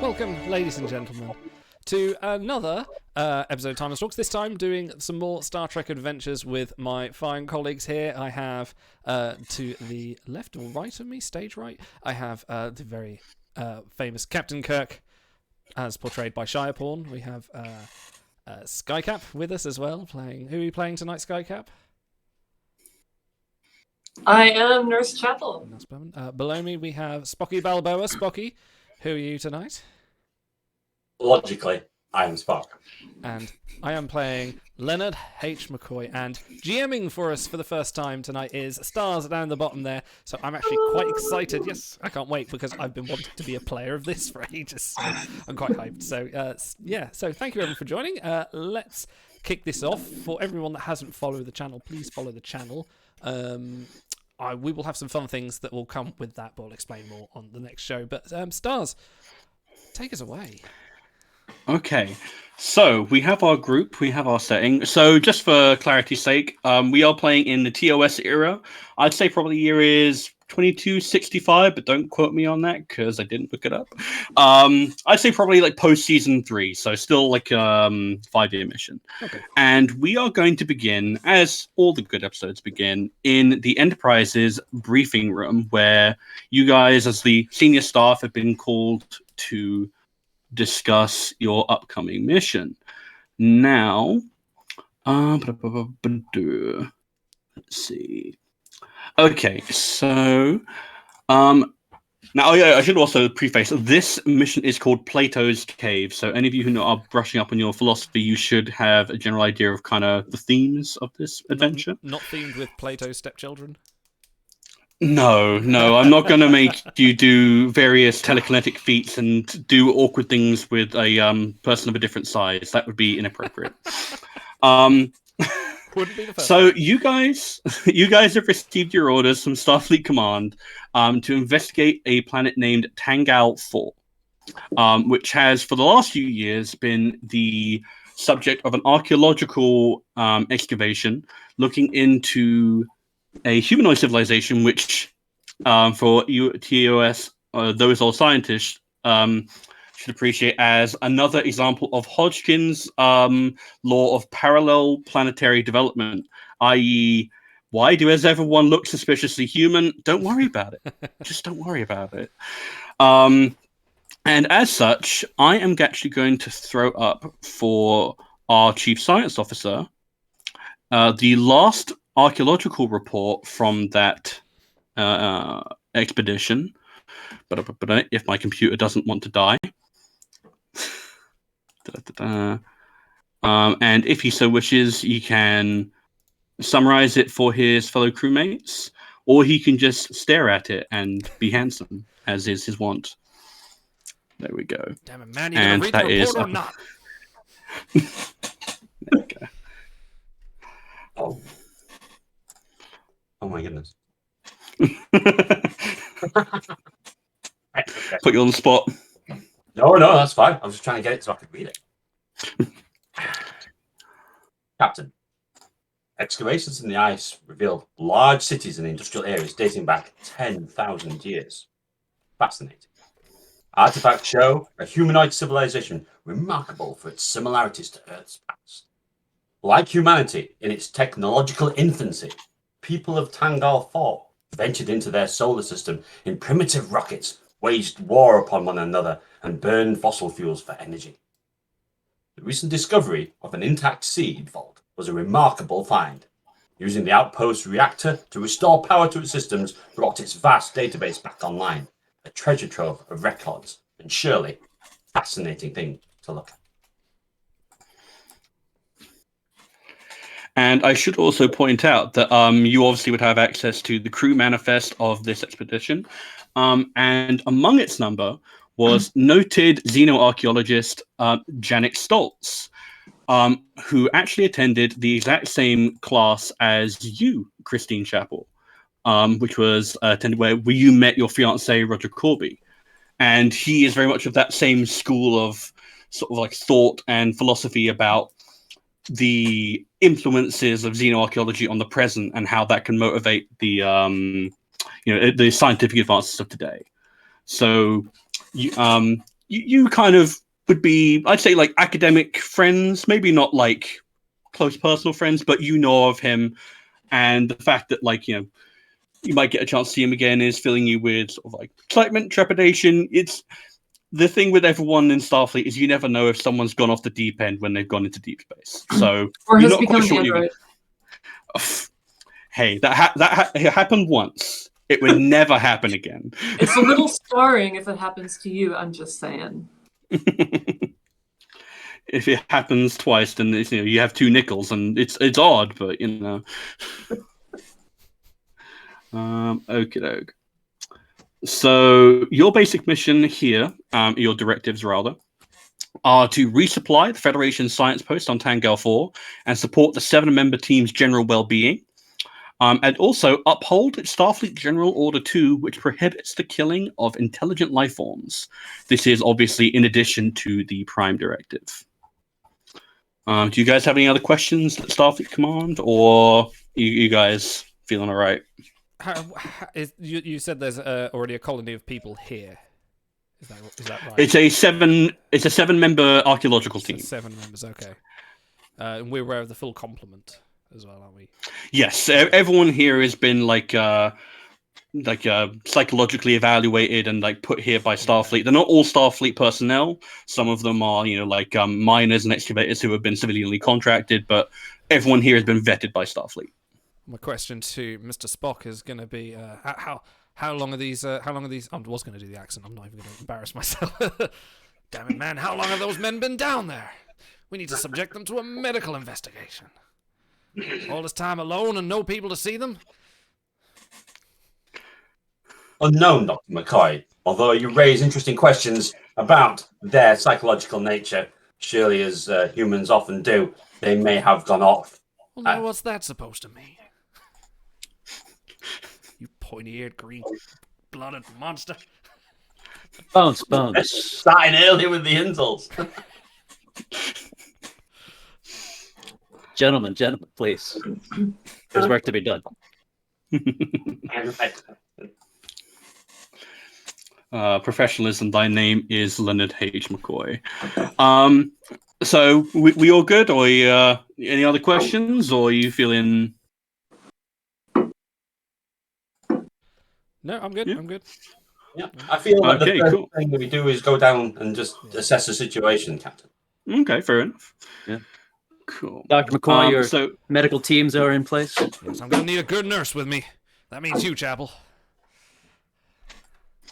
Welcome, ladies and gentlemen, to another episode of Time and Talks. This time doing some more Star Trek adventures with my fine colleagues here. I have, to the left or right of me, stage right, I have the very famous Captain Kirk, as portrayed by Shireporn. We have Skycap with us as well, playing... Who are you playing tonight, Skycap? I am Nurse Chapel. Below me we have Spocky Balboa. Spocky, who are you tonight? Logically, I'm Spock. And I am playing Leonard H. McCoy. And GMing for us for the first time tonight is Stars down the bottom there. So I'm actually quite excited. Yes, I can't wait because I've been wanting to be a player of this for ages. So I'm quite hyped. So, yeah. So thank you everyone for joining. Let's kick this off. For everyone that hasn't followed the channel, please follow the channel. We will have some fun things that will come with that, but I'll explain more on the next show. But Stars, take us away. Okay, so we have our group, we have our setting. So just for clarity's sake, we are playing in the TOS era. I'd say probably the year is 2265, but don't quote me on that because I didn't look it up. I'd say probably like post season 3, so still like 5-year mission. Okay. And we are going to begin, as all the good episodes begin, in the Enterprise's briefing room, where you guys, as the senior staff, have been called to discuss your upcoming mission. Now, let's see. Okay, so now, I should also preface, this mission is called Plato's Cave. So any of you who are brushing up on your philosophy, you should have a general idea of kind of the themes of this adventure. Not themed with Plato's stepchildren? No, I'm not going to make you do various telekinetic feats and do awkward things with a person of a different size. That would be inappropriate. Wouldn't be the first So you guys have received your orders from Starfleet Command to investigate a planet named Tangal 4, which has for the last few years been the subject of an archaeological excavation looking into a humanoid civilization, which for TOS, those old scientists should appreciate as another example of Hodgkin's law of parallel planetary development, i.e., why does everyone look suspiciously human? Don't worry about it. Just don't worry about it. And as such, I am actually going to throw up for our chief science officer the last archaeological report from that expedition. But if my computer doesn't want to die. And if he so wishes, he can summarize it for his fellow crewmates, or he can just stare at it and be handsome, as is his wont. There we go. Damn it, man, you gonna read the report or not? Okay. Oh my goodness. Put you on the spot. No, that's fine. I'm just trying to get it so I can read it. Captain, excavations in the ice revealed large cities and industrial areas dating back 10,000 years. Fascinating. Artifacts show a humanoid civilization remarkable for its similarities to Earth's past. Like humanity in its technological infancy, people of Tangal 4 ventured into their solar system in primitive rockets, waged war upon one another, and burned fossil fuels for energy. The recent discovery of an intact seed vault was a remarkable find. Using the outpost reactor to restore power to its systems brought its vast database back online, a treasure trove of records, and surely a fascinating thing to look at. And I should also point out that you obviously would have access to the crew manifest of this expedition. And among its number was noted xenoarchaeologist Janik Stoltz, who actually attended the exact same class as you, Christine Chapel, which was attended where you met your fiance, Roger Corby. And he is very much of that same school of sort of like thought and philosophy about the influences of xenoarchaeology on the present and how that can motivate the the scientific advances of today. So you kind of would be, I'd say, like academic friends, maybe not like close personal friends, but you know of him, and the fact that like you might get a chance to see him again is filling you with sort of like excitement, trepidation. It's the thing with everyone in Starfleet is you never know if someone's gone off the deep end when they've gone into deep space. So Or you're has not quite become an sure what android. Hey, it happened once. It would never happen again. It's a little scarring if it happens to you, I'm just saying. If it happens twice, then it's, you have two nickels, and it's odd, but Okie doke. So your basic mission here, your directives rather, are to resupply the Federation science post on Tangal 4 and support the 7-member team's general well-being. And also uphold Starfleet General Order 2, which prohibits the killing of intelligent life forms. This is obviously in addition to the Prime Directive. Do you guys have any other questions at Starfleet Command, or you guys feeling all right? You said there's already a colony of people here. Is that right? It's a 7-member archaeological team. 7 members, okay. And we're aware of the full complement as well, aren't we? Yes, everyone here has been psychologically evaluated and like put here by Starfleet. They're not all Starfleet personnel. Some of them are, miners and excavators who have been civilianly contracted, but everyone here has been vetted by Starfleet. My question to Mr. Spock is going to be how long are these? I was going to do the accent. I'm not even going to embarrass myself. Damn it, man! How long have those men been down there? We need to subject them to a medical investigation. All this time alone and no people to see them? Unknown, Dr. McCoy. Although you raise interesting questions about their psychological nature, surely as humans often do, they may have gone off. Well, now what's that supposed to mean? You pointy-eared, green-blooded monster. Bones. Starting early with the insults. Gentlemen, please. There's work to be done. Professionalism, thy name is Leonard H. McCoy. So we all good, or any other questions, or are you feeling... No, I'm good. Yeah. I'm good. Yeah, I feel like Okay, the first cool. thing that we do is go down and just assess the situation, Captain. Okay, fair enough. Yeah. Cool. Dr. McCoy, your so medical teams are in place? Yes, I'm going to need a good nurse with me. That means you, Chapel.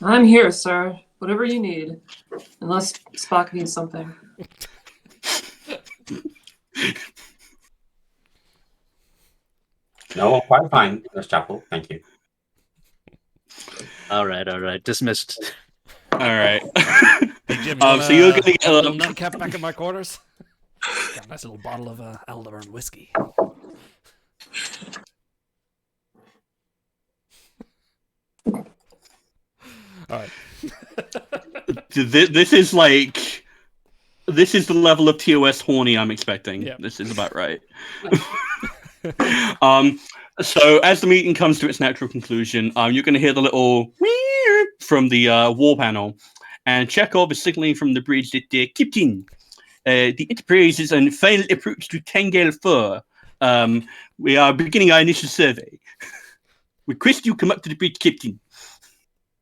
I'm here, sir. Whatever you need. Unless Spock needs something. No, I'm quite fine, Nurse Chapel. Thank you. All right. Dismissed. all right. Hey, Jim, So you're going to get a little nightcap back in my quarters? Got a nice little bottle of Aldebaran whiskey. All right. This is the level of TOS horny I'm expecting. Yeah. This is about right. So as the meeting comes to its natural conclusion, you're going to hear the little from the wall panel, and Chekhov is signaling from the bridge that Captain, the Enterprise is on final approach to Tangal 4. We are beginning our initial survey. Request you come up to the bridge, Captain.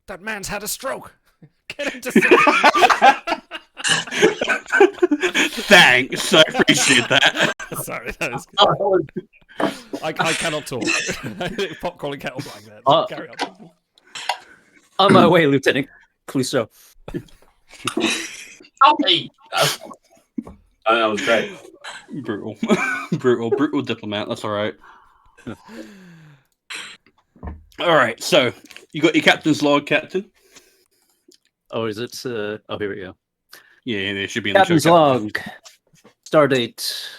That man's had a stroke. Get him to sit. Thanks, I appreciate that. Sorry, that is good. I cannot talk. Pop calling kettle black there. Carry on. On my way, Lieutenant Clouseau. Okay. That was great. Brutal. brutal diplomat. That's all right. All right. So you got your captain's log, Captain. Oh, is it? Here we go. Yeah, it should be in Captain's the show. log. Stardate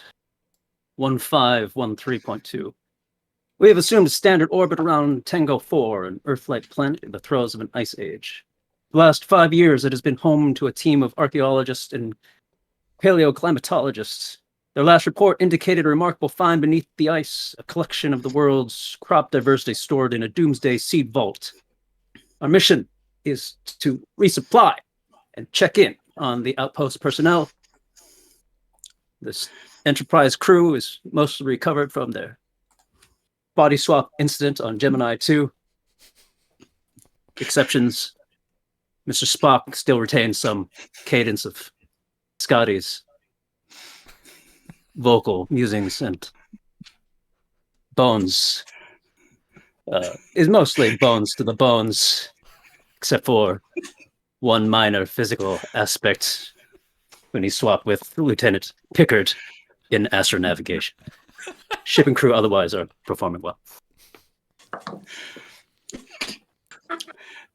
1513.2. We have assumed a standard orbit around Tango 4, an Earth-like planet in the throes of an ice age. The last 5 years, it has been home to a team of archaeologists and paleoclimatologists. Their last report indicated a remarkable find beneath the ice, a collection of the world's crop diversity stored in a doomsday seed vault. Our mission is to resupply and check in on the outpost personnel. This Enterprise crew is mostly recovered from their body swap incident on Gemini 2. Exceptions. Mr. Spock still retains some cadence of Scotty's vocal musings, and Bones is mostly Bones to the bones, except for one minor physical aspect when he swapped with Lieutenant Pickard in astronavigation. Ship and crew otherwise are performing well.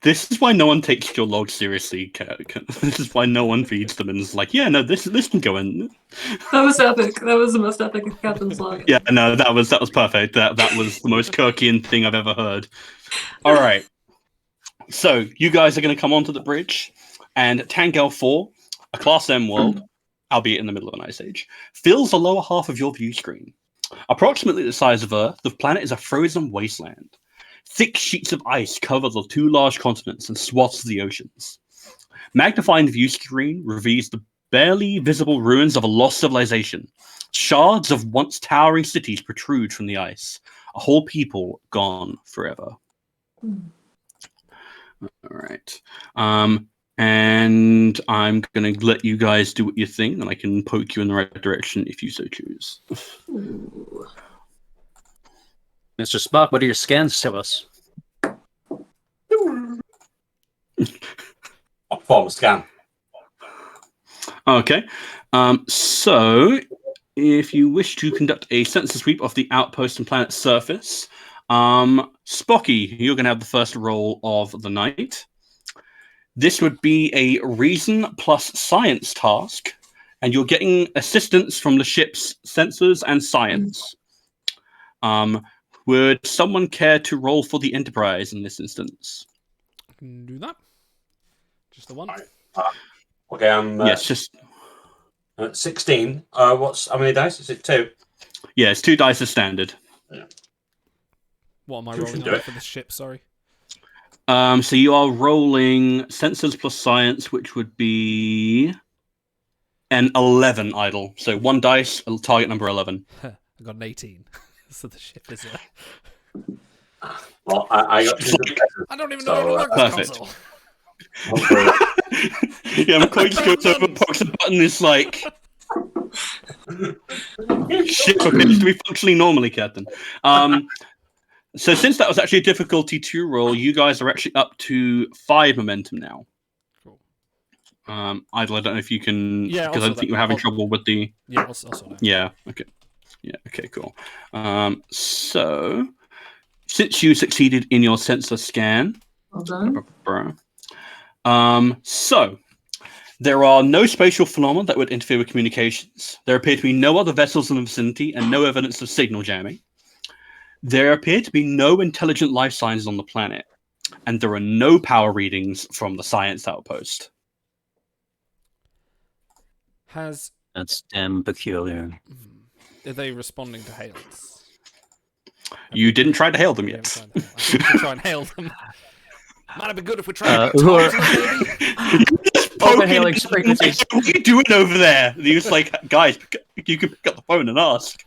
This is why no one takes your log seriously. This is why no one feeds them and is like, yeah, no, this can go in. That was epic. That was the most epic of Captain's log. Yeah, no, that was perfect. That was the most Kirkian thing I've ever heard. All right, so you guys are going to come onto the bridge, and Tangel 4, a Class M world, albeit in the middle of an ice age, fills the lower half of your view screen. Approximately the size of Earth, the planet is a frozen wasteland. Thick sheets of ice cover the two large continents and swaths the oceans. Magnifying the view screen reveals the barely visible ruins of a lost civilization. Shards of once towering cities protrude from the ice. A whole people gone forever. All right. And I'm going to let you guys do what you think, and I can poke you in the right direction if you so choose. Ooh. Mr. Spock, what do your scans tell us? Perform a scan. Okay. So, if you wish to conduct a sensor sweep of the outpost and planet's surface, Spocky, you're going to have the first roll of the night. This would be a reason plus science task, and you're getting assistance from the ship's sensors and science. Would someone care to roll for the Enterprise in this instance? I can do that. Just the one. Okay, I'm Yes, just 16. How many dice? Is it 2? yeah, it's 2 dice as standard. What am I Who rolling can do on it? for the ship? Sorry. So you are rolling sensors plus science, which would be an 11 idle. So 1 dice, target number 11. I got an 18. So the ship is Well, I got 2 I don't even So, know how to work this perfect. console. Yeah, McCoy just goes over, pokes a button, is like, ship appears to be functioning normally, Captain. So since that was actually a difficulty 2 roll, you guys are actually up to 5 momentum now. Cool. Idle, I don't know if you can, Yeah, because I also think that- you're having I'll- trouble with the. Yeah, I'll sort that. Yeah. Okay. Yeah. Okay. Cool. So, since you succeeded in your sensor scan, Well done. so there are no spatial phenomena that would interfere with communications. There appear to be no other vessels in the vicinity and no evidence of signal jamming. There appear to be no intelligent life signs on the planet, and there are no power readings from the science outpost. That's damn peculiar. Are they responding to hails? You didn't try to hail them We yet. haven't tried to hail. I think we should try and hail them. Might have been good if we tried to Who talk are- to them, maybe. Overhailing frequencies. What are you doing over there? And he was like, guys, you can pick up the phone and ask.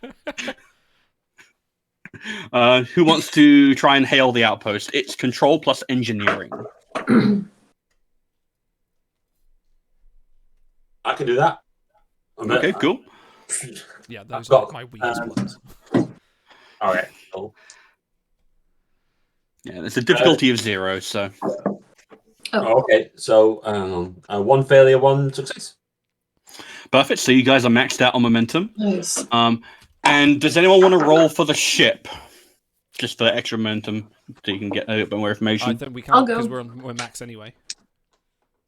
Who wants to try and hail the outpost? It's control plus engineering. I can do that. Okay, cool. Yeah, those I've are got, my weakest ones. All right. Cool. Yeah, there's a difficulty of 0, so. Oh, okay. So 1 failure, 1 success. Perfect. So you guys are maxed out on momentum. Nice. And does anyone want to roll for the ship? Just for extra momentum, so you can get a bit more I information. think we I'll can't go. because we're max anyway.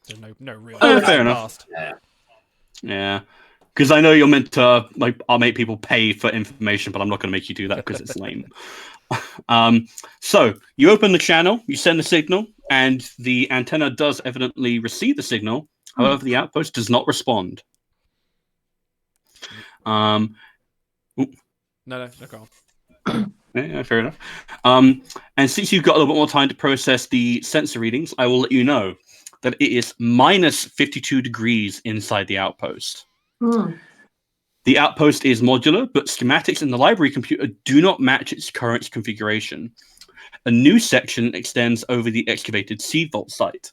So no real. Oh, fair enough. Past. Yeah. Because I know you're meant to, like, I'll make people pay for information, but I'm not going to make you do that because it's lame. So you open the channel, you send the signal, and the antenna does evidently receive the signal. However, the outpost does not respond. No, go on. Yeah, fair enough. And since you've got a little bit more time to process the sensor readings, I will let you know. that it is minus 52 degrees inside the outpost. Hmm. The outpost is modular, but schematics in the library computer do not match its current configuration. A new section extends over the excavated seed vault site.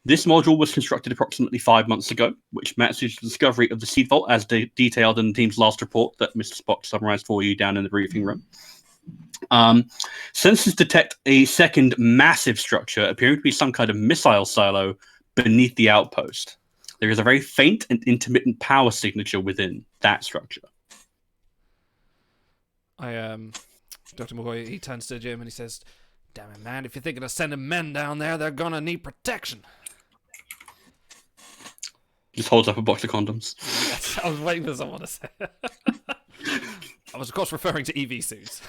This module was constructed approximately 5 months ago, which matches the discovery of the seed vault as detailed in the team's last report that Mr. Spock summarized for you down in the briefing room. Sensors detect a second massive structure appearing to be some kind of missile silo beneath the outpost. There is a very faint and intermittent power signature within that structure. Dr. McCoy, he turns to Jim and he says, "Damn it, man, if you're thinking of sending men down there, they're gonna need protection." Just holds up a box of condoms. Yes, I was waiting for someone to say it. I was, of course, referring to EV suits.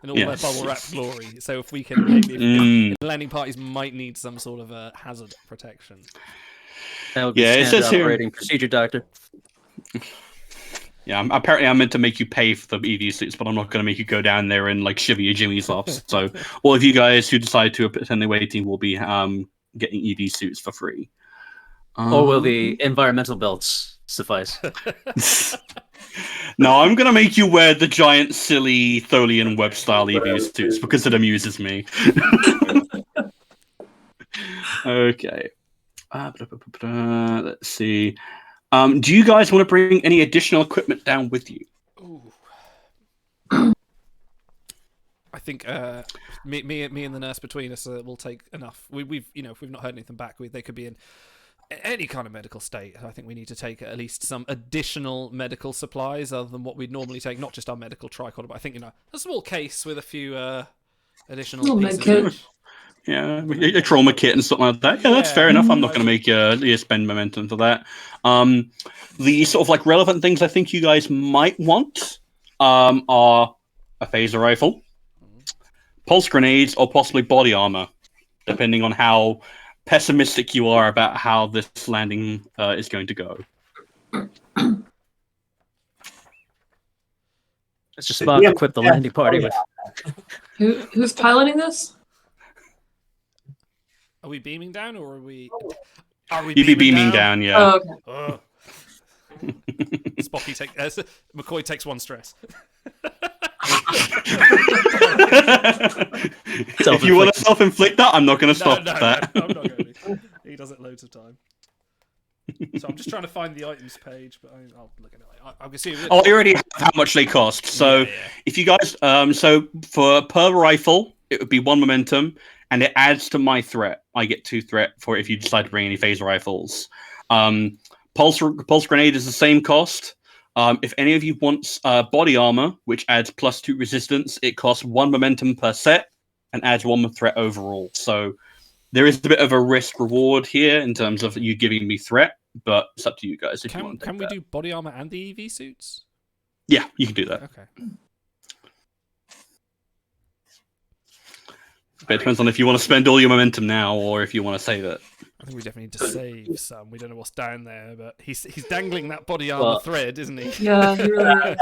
And all their bubble wrap glory. So if we can, maybe if landing parties might need some sort of a hazard protection. That would be Yeah, it standard says here- operating procedure, Doctor. Yeah, apparently I'm meant to make you pay for the EV suits, but I'm not going to make you go down there and like shiver your jimmies off. So all of you guys who decide to attend the away team will be getting EV suits for free. Or will the environmental belts suffice? No, I'm going to make you wear the giant, silly Tholian web style EV suits because it amuses me. Okay. Let's see. Do you guys want to bring any additional equipment down with you? Ooh. I think me and the nurse between us will take enough. We've if we've not heard anything back, they could be in any kind of medical state. I think we need to take at least some additional medical supplies other than what we'd normally take. Not just our medical tricorder, but I think a small case with a few additional Little pieces. med kit. Each. Yeah, a trauma kit and something like that. Yeah, that's fair enough. I'm not going to make you spend momentum for that. The sort of like relevant things I think you guys might want are a phaser rifle, pulse grenades, or possibly body armor, depending on how pessimistic you are about how this landing is going to go. Let's just equip the landing party with. Who's piloting this? Are we beaming down, or are we? You'd be beaming down, yeah. Oh, okay. Spocky McCoy takes one stress. If you want to self-inflict that, I'm not going to stop that. No, I'm not going to. He does it loads of time. So I'm just trying to find the items page, but I'll look at it later. I can see. Oh, I already have how much they cost. So if you guys, so for per rifle, it would be 1 momentum, and it adds to my threat. I get 2 threat for if you decide to bring any phaser rifles. Pulse grenade is the same cost. If any of you wants body armor, which adds +2 resistance, it costs 1 momentum per set and adds 1 threat overall. So there is a bit of a risk reward here in terms of you giving me threat, but it's up to you guys. If you want to can we do body armor and the EV suits? Yeah, you can do that. Okay. But it depends on if you want to spend all your momentum now or if you want to save it. I think we definitely need to save some. We don't know what's down there, but he's dangling that body armor thread, isn't he? Yeah, he really is.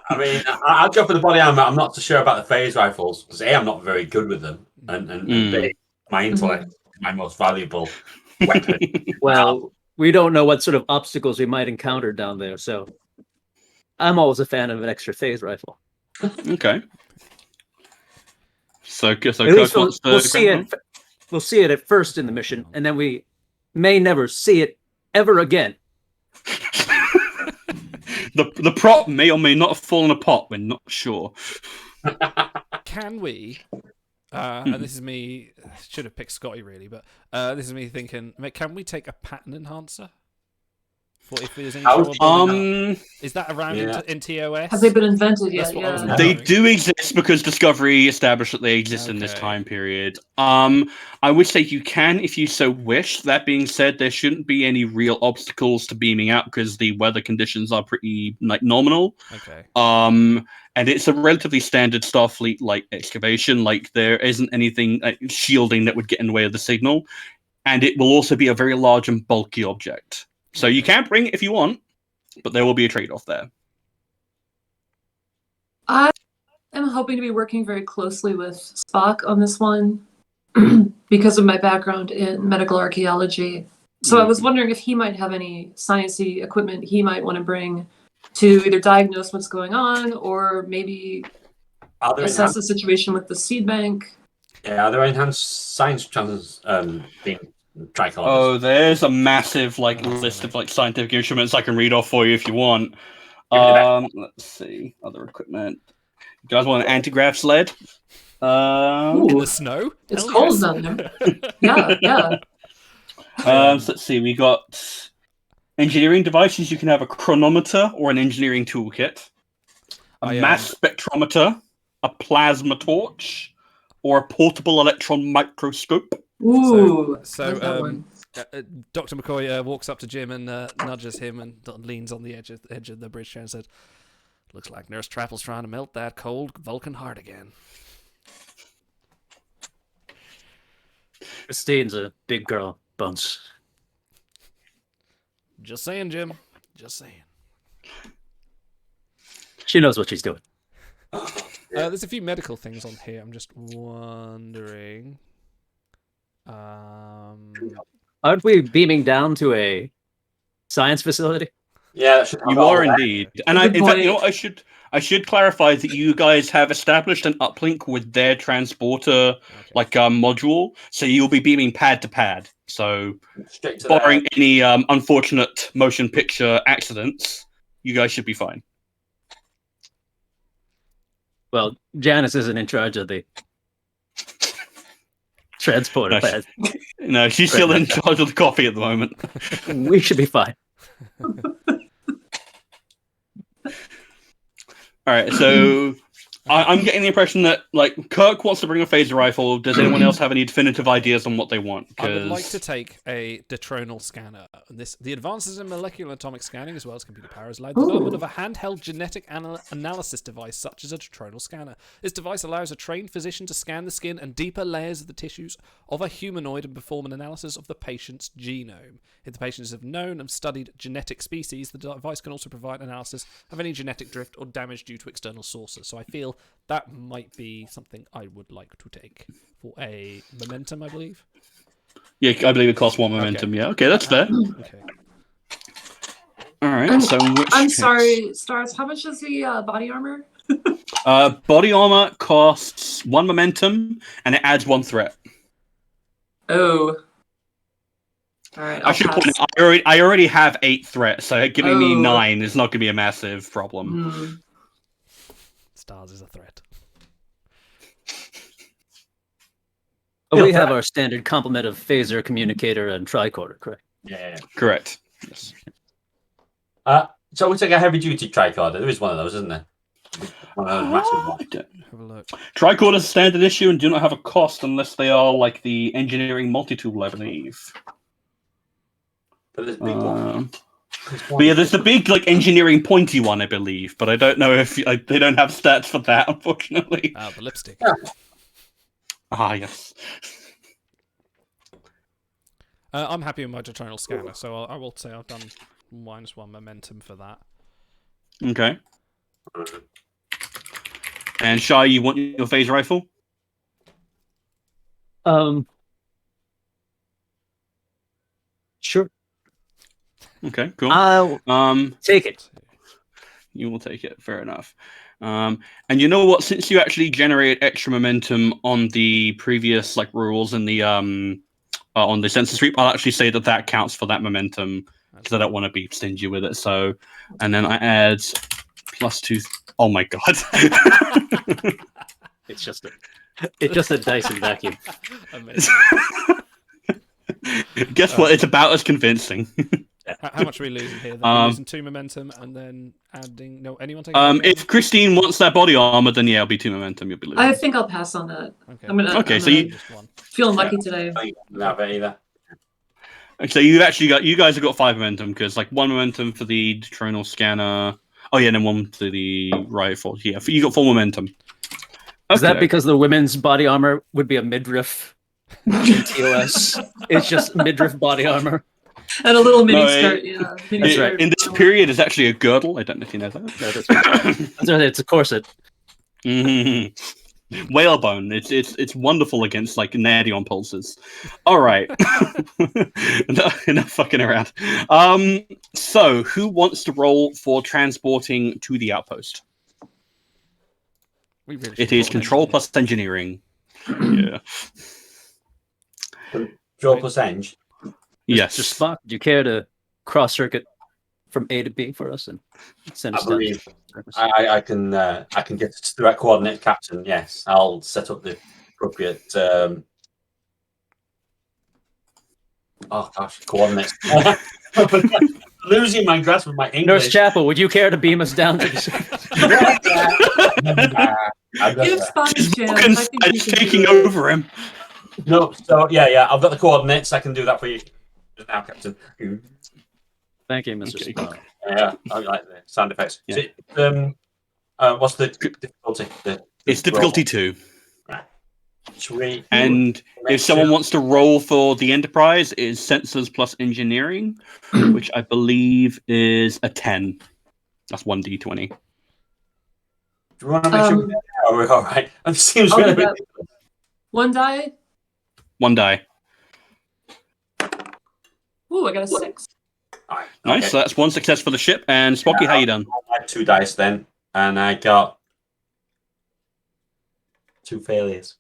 I mean, I'll go for the body armor. I'm not so sure about the phase rifles because A, I'm not very good with them, and B, my intellect is my most valuable weapon. Well, we don't know what sort of obstacles we might encounter down there, so I'm always a fan of an extra phase rifle. Okay. So At least we'll see it. We'll see it at first in the mission, and then we may never see it ever again. The prop may or may not have fallen apart. We're not sure. Can we? And this is me. Should have picked Scotty really, but this is me thinking. Can we take a pattern enhancer? If there's any trouble is that around in TOS? Have they been invented yet? They do exist because Discovery established that they exist in this time period. I would say you can if you so wish. That being said, there shouldn't be any real obstacles to beaming out because the weather conditions are pretty nominal. Okay. And it's a relatively standard Starfleet excavation. There isn't anything shielding that would get in the way of the signal, and it will also be a very large and bulky object. So you can bring it if you want, but there will be a trade-off there. I am hoping to be working very closely with Spock on this one. because of my background in medical archaeology. So I was wondering if he might have any sciencey equipment he might want to bring to either diagnose what's going on or maybe Are there assess enhanced, the situation with the seed bank. are there enhanced science being tricorders? Oh, there's a massive list of scientific instruments I can read off for you if you want. Let's see, other equipment. You guys want an anti-grav sled? In the snow? It's Hell cold yes. down there. Yeah. So let's see, we got engineering devices. You can have a chronometer or an engineering toolkit, a mass spectrometer, a plasma torch, or a portable electron microscope. Ooh. So, I like that one. Dr. McCoy walks up to Jim and nudges him and leans on the edge of the bridge chair and says, "Looks like Nurse Trapple's trying to melt that cold Vulcan heart again." Christine's a big girl, Bones. Just saying, Jim. Just saying. She knows what she's doing. There's a few medical things on here. I'm just wondering. Aren't we beaming down to a science facility? Yeah, that should have You all are that. indeed, and Good in fact, point. you know what? I should clarify that you guys have established an uplink with their transporter module, so you'll be beaming pad to pad. So, Straight to barring any unfortunate motion picture accidents, you guys should be fine. Well, Janice isn't in charge of the transporter No, pad. No, she's still in charge of the coffee at the moment. We should be fine. All right, so I'm getting the impression that Kirk wants to bring a phaser rifle. Does anyone else have any definitive ideas on what they want? I would like to take a detronal scanner. The advances in molecular atomic scanning, as well as computer power, has allowed the development of a handheld genetic analysis device such as a detronal scanner. This device allows a trained physician to scan the skin and deeper layers of the tissues of a humanoid and perform an analysis of the patient's genome. If the patient is of known and studied genetic species, the device can also provide analysis of any genetic drift or damage due to external sources. So I feel that might be something I would like to take for a momentum, I believe. Yeah, I believe it costs 1 momentum. Okay. Yeah, okay, that's fair. Okay. All right, And so in which I'm case- sorry, Stars. How much is the body armor? Body armor costs 1 momentum, and it adds 1 threat. Oh. All right. I should point out, I already have 8 threat, so giving me 9 is not going to be a massive problem. Stars is a threat. But we have our standard complement of phaser, communicator, and tricorder, correct? Yeah. Correct. Yes. So we take a heavy duty tricorder. There is one of those, isn't there? One of those massive ones. Have a look. Tricorders are standard issue and do not have a cost unless they are like the engineering multi-tool, I believe. But there's a big one. But yeah, there's the big engineering pointy one, I believe, but I don't know if they don't have stats for that, unfortunately. The lipstick. Ah, yes. I'm happy with my detronal scanner, so I will say I've done -1 momentum for that. Okay. And Shai, you want your phaser rifle? Sure. Okay, cool. I'll take it. You will take it. Fair enough. And you know what? Since you actually generated extra momentum on the previous rules in the on the sensor sweep, I'll actually say that counts for that momentum because I don't want to be stingy with it. So, and then I add +2. Oh my god! It's just a Dyson vacuum. Amazing. Guess what? It's about as convincing. How much are we losing here? We're losing 2 momentum and then adding. No, anyone taking? If Christine wants that body armor, then yeah, it'll be 2 momentum. You'll be losing. I think I'll pass on that. Okay. I'm so you- Just one. feeling lucky today. I don't have it either. So you guys have got 5 momentum because 1 momentum for the detronal scanner. Oh yeah, and then 1 to the rifle. Yeah, you got 4 momentum. Is that Okay. because the women's body armor would be a midriff in TOS? It's just midriff body armor. And a little mini No, skirt, yeah. Mini That's skirt. right. In this period, it's actually a girdle. I don't know if you know that. No, that's right. It's a corset. Mhm. Whalebone. It's wonderful against like Nadion pulses. All right. Enough fucking around. So who wants to roll for transporting to the outpost? We really It should is roll an control engineer. plus engineering. Yeah. Draw plus eng. Yes. Mr. Spock, do you care to cross circuit from A to B for us and send I us down? believe I can get to the right coordinate, Captain. Yes, I'll set up the appropriate. Oh gosh, coordinates. Losing my grasp of my Nurse English. Chapel, would you care to beam us down to the surface? Give Spock a chance. I think he It's can taking do it. over him. No, so yeah, I've got the coordinates. I can do that for you just now, Captain. Thank you, Mr. Okay. Spock. Yeah, I like the sound effects. Yeah. Is it, what's the difficulty? The It's difficulty 2. Right. Sweet. And if someone wants to roll for the Enterprise, it is sensors plus engineering, which I believe is a 10. That's 1d20. Do you want to make sure we're all right? It seems I'll really do that. ridiculous. One die. 1 die. Ooh, I got a 6. All right, Nice. okay. So that's 1 success for the ship. And Spocky, how you done? I had 2 dice then, and I got 2 failures.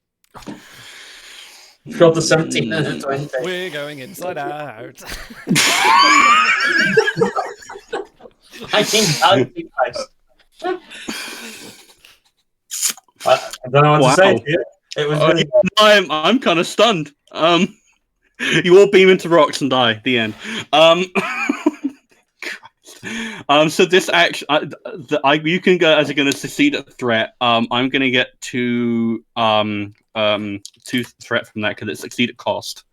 Got the 17 and the 20. We're going inside out. I think dice. I don't know what to say Wow. to you. It was Oh, really I'm kind of stunned. You all beam into rocks and die. The end. So this action, you can go as you're going to succeed at threat. I'm going to get 2 threat from that because it's succeed at cost.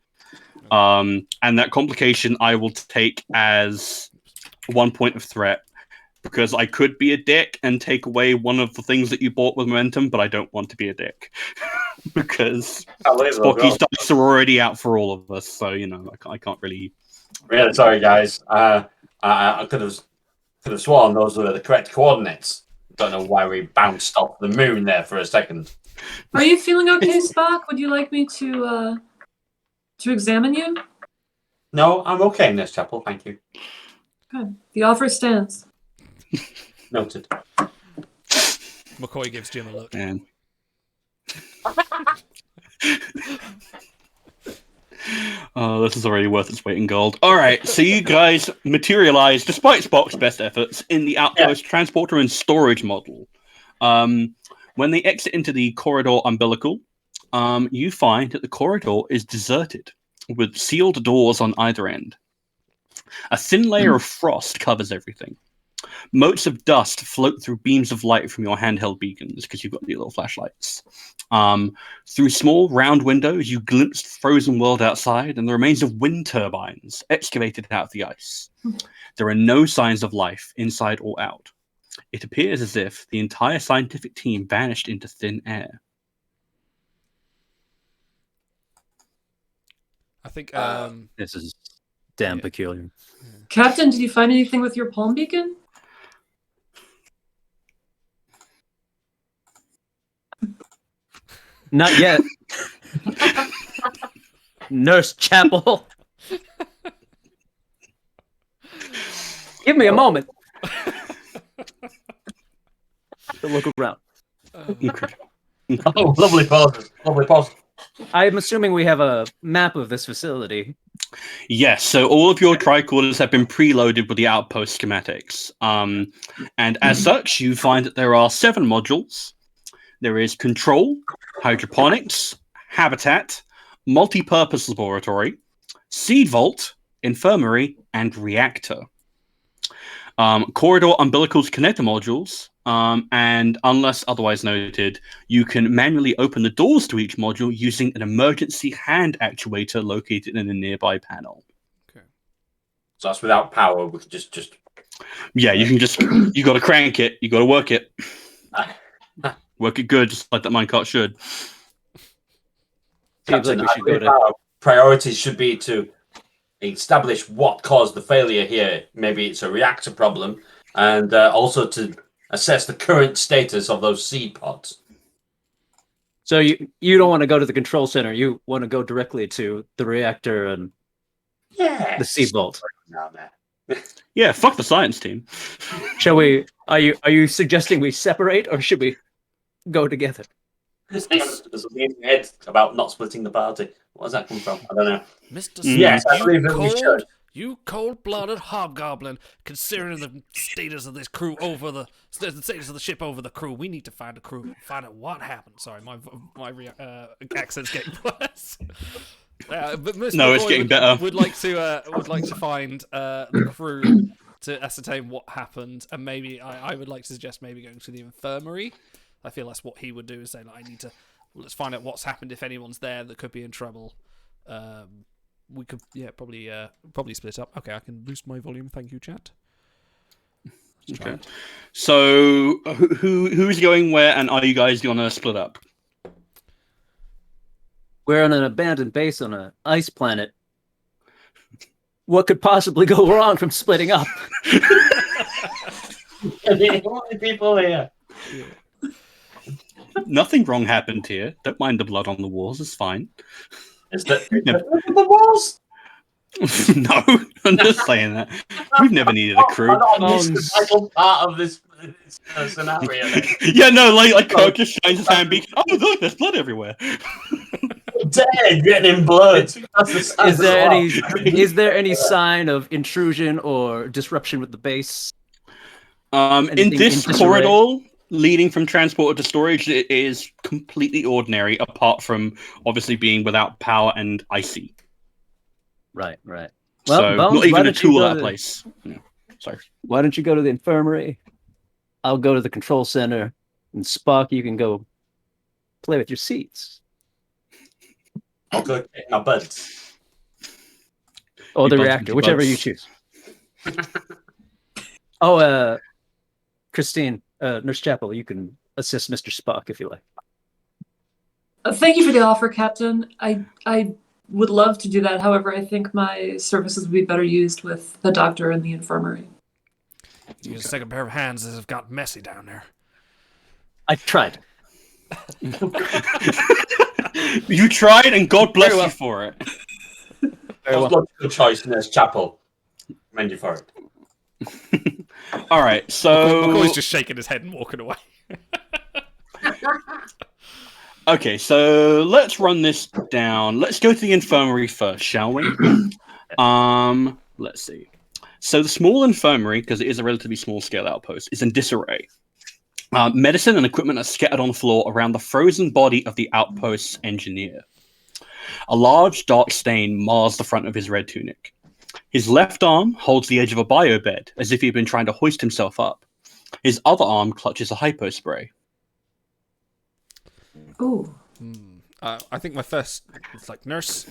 And that complication I will take as 1 point of threat because I could be a dick and take away one of the things that you bought with momentum, but I don't want to be a dick because Spocky's dice are already out for all of us. So I can't really. Really sorry, guys. I could have sworn those were the correct coordinates. Don't know why we bounced off the moon there for a second. Are you feeling okay, Spock? Would you like me to examine you? No, I'm okay, Nurse Chapel. Thank you. Good. The offer stands. Noted. McCoy gives Jim a look. And oh, this is already worth its weight in gold. All right, so you guys materialize, despite Spock's best efforts, in the outpost transporter and storage model. When they exit into the corridor umbilical, you find that the corridor is deserted, with sealed doors on either end. A thin layer of frost covers everything. Motes of dust float through beams of light from your handheld beacons because you've got the little flashlights. Through small round windows, you glimpse the frozen world outside and the remains of wind turbines excavated out of the ice. There are no signs of life inside or out. It appears as if the entire scientific team vanished into thin air. I think This is damn peculiar. Captain, did you find anything with your palm beacon? Not yet. Nurse Chapel. Give me a moment to look around. Oh, lovely pauses. Lovely pauses. I'm assuming we have a map of this facility. Yes, so all of your tricorders have been preloaded with the outpost schematics. And as such, you find that there are 7 modules. There is control, hydroponics, habitat, multi-purpose laboratory, seed vault, infirmary, and reactor. Corridor umbilicals connector modules, and unless otherwise noted, you can manually open the doors to each module using an emergency hand actuator located in a nearby panel. okay. So that's without power. We can just. Yeah, you can just, you got to crank it, you got to work it. Work it good, just like that minecart should. Seems like we should go to. Our priorities should be to establish what caused the failure here. Maybe it's a reactor problem, and also to assess the current status of those seed pods. So you don't want to go to the control center. You want to go directly to the reactor and Yeah. the seed vault. Down there. Yeah, fuck the science team. Shall we? Are you suggesting we separate, or should we go together? Hang on, there's something in your head about not splitting the party. What does that come from? I don't know. Mr. Yes, I you believe that we should. You cold-blooded hobgoblin, considering the status of this crew over the status of the ship over the crew, we need to find a crew, find out what happened. Sorry, my accent's getting worse. But Mr. No, it's McCoy getting better. Would like to find the crew to ascertain what happened, and maybe I would like to suggest maybe going to the infirmary. I feel that's what he would do, is say, like, let's find out what's happened, if anyone's there that could be in trouble. We could, probably split up. Okay, I can boost my volume. Thank you, chat. Okay. So who's going where, and are you guys gonna split up? We're on an abandoned base on an ice planet. What could possibly go wrong from splitting up? How many people here? Nothing wrong happened here. Don't mind the blood on the walls. It's fine. Is that the walls? No, I'm just saying that. We've never needed a crew. I'm not missed the vital part of this scenario. Yeah, no, like Kirk just shines his hand beacon. Oh, look, there's blood everywhere. Dead, getting in blood. That's the Is there any sign of intrusion or disruption with the base? In Anything this in disarray? corridor leading from transporter to storage, it is completely ordinary, apart from obviously being without power and icy. Right. Well, So Bones, not even why a don't you tool go out of to- place. Yeah. Sorry. Why don't you go to the infirmary? I'll go to the control center, and Spock, you can go play with your seats. I'll go get my buds. Or You the buds reactor, with your whichever buds. you choose. Christine, Nurse Chapel, you can assist Mr. Spock if you like. Thank you for the offer, Captain. I would love to do that. However, I think my services would be better used with the doctor in the infirmary. Use a second pair of hands as have got messy down there. I tried. You tried, and God bless Very well. you for it. Very well. Logical choice, Nurse Chapel. Commend you for it. All right, so McCoy's just shaking his head and walking away. okay, so let's run this down. Let's go to the infirmary first, shall we? Let's see. So the small infirmary, because it is a relatively small scale outpost, is in disarray. Medicine and equipment are scattered on the floor around the frozen body of the outpost's engineer. A large dark stain mars the front of his red tunic. His left arm holds the edge of a biobed, as if he'd been trying to hoist himself up. His other arm clutches a hypo spray. Ooh. I think my first, it's like, nurse,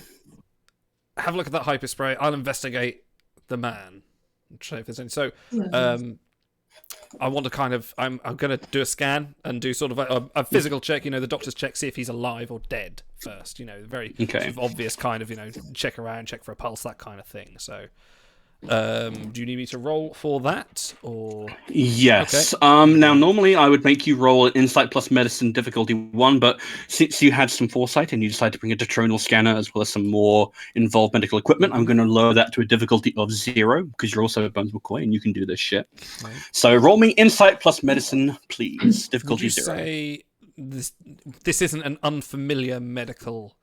have a look at that hyper spray. I'll investigate the man. Try if there's any. So, I want to kind of, I'm going to do a scan and do sort of a physical check, the doctor's check, see if he's alive or dead first, very Okay. sort of obvious kind of, check around, check for a pulse, that kind of thing. So, do you need me to roll for that, or? Yes. Now, normally I would make you roll an Insight plus Medicine difficulty 1, but since you had some foresight and you decided to bring a detronal scanner as well as some more involved medical equipment, I'm going to lower that to a difficulty of 0 because you're also Bones McCoy and you can do this shit. Okay. So roll me Insight plus Medicine, please. Would Difficulty you 0. say this isn't an unfamiliar medical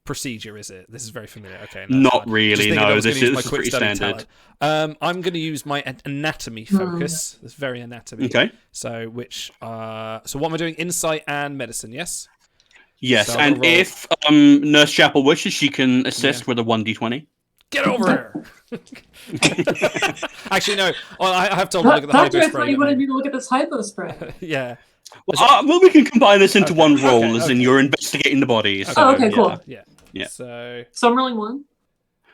procedure, is it? This is very familiar. Okay, no, Not that's fine. really, Just thinking I no, was gonna this use is my quick pretty study standard. talent. I'm going to use my anatomy focus. It's very anatomy. Okay. So so what am I doing? Insight and medicine, yes. Yes, So I'll and roll. if Nurse Chapel wishes, she can assist with a 1d20. Get over here. Actually, no. Well, I have told him to look at the Doctor, hypo I thought spray. you wanted me to look at this hypo spray. Yeah. Well, we can combine this into Okay, one roll, okay, as in okay. you're investigating the body. So, Oh, okay, yeah. cool. Yeah. Yeah. So So I'm rolling 1.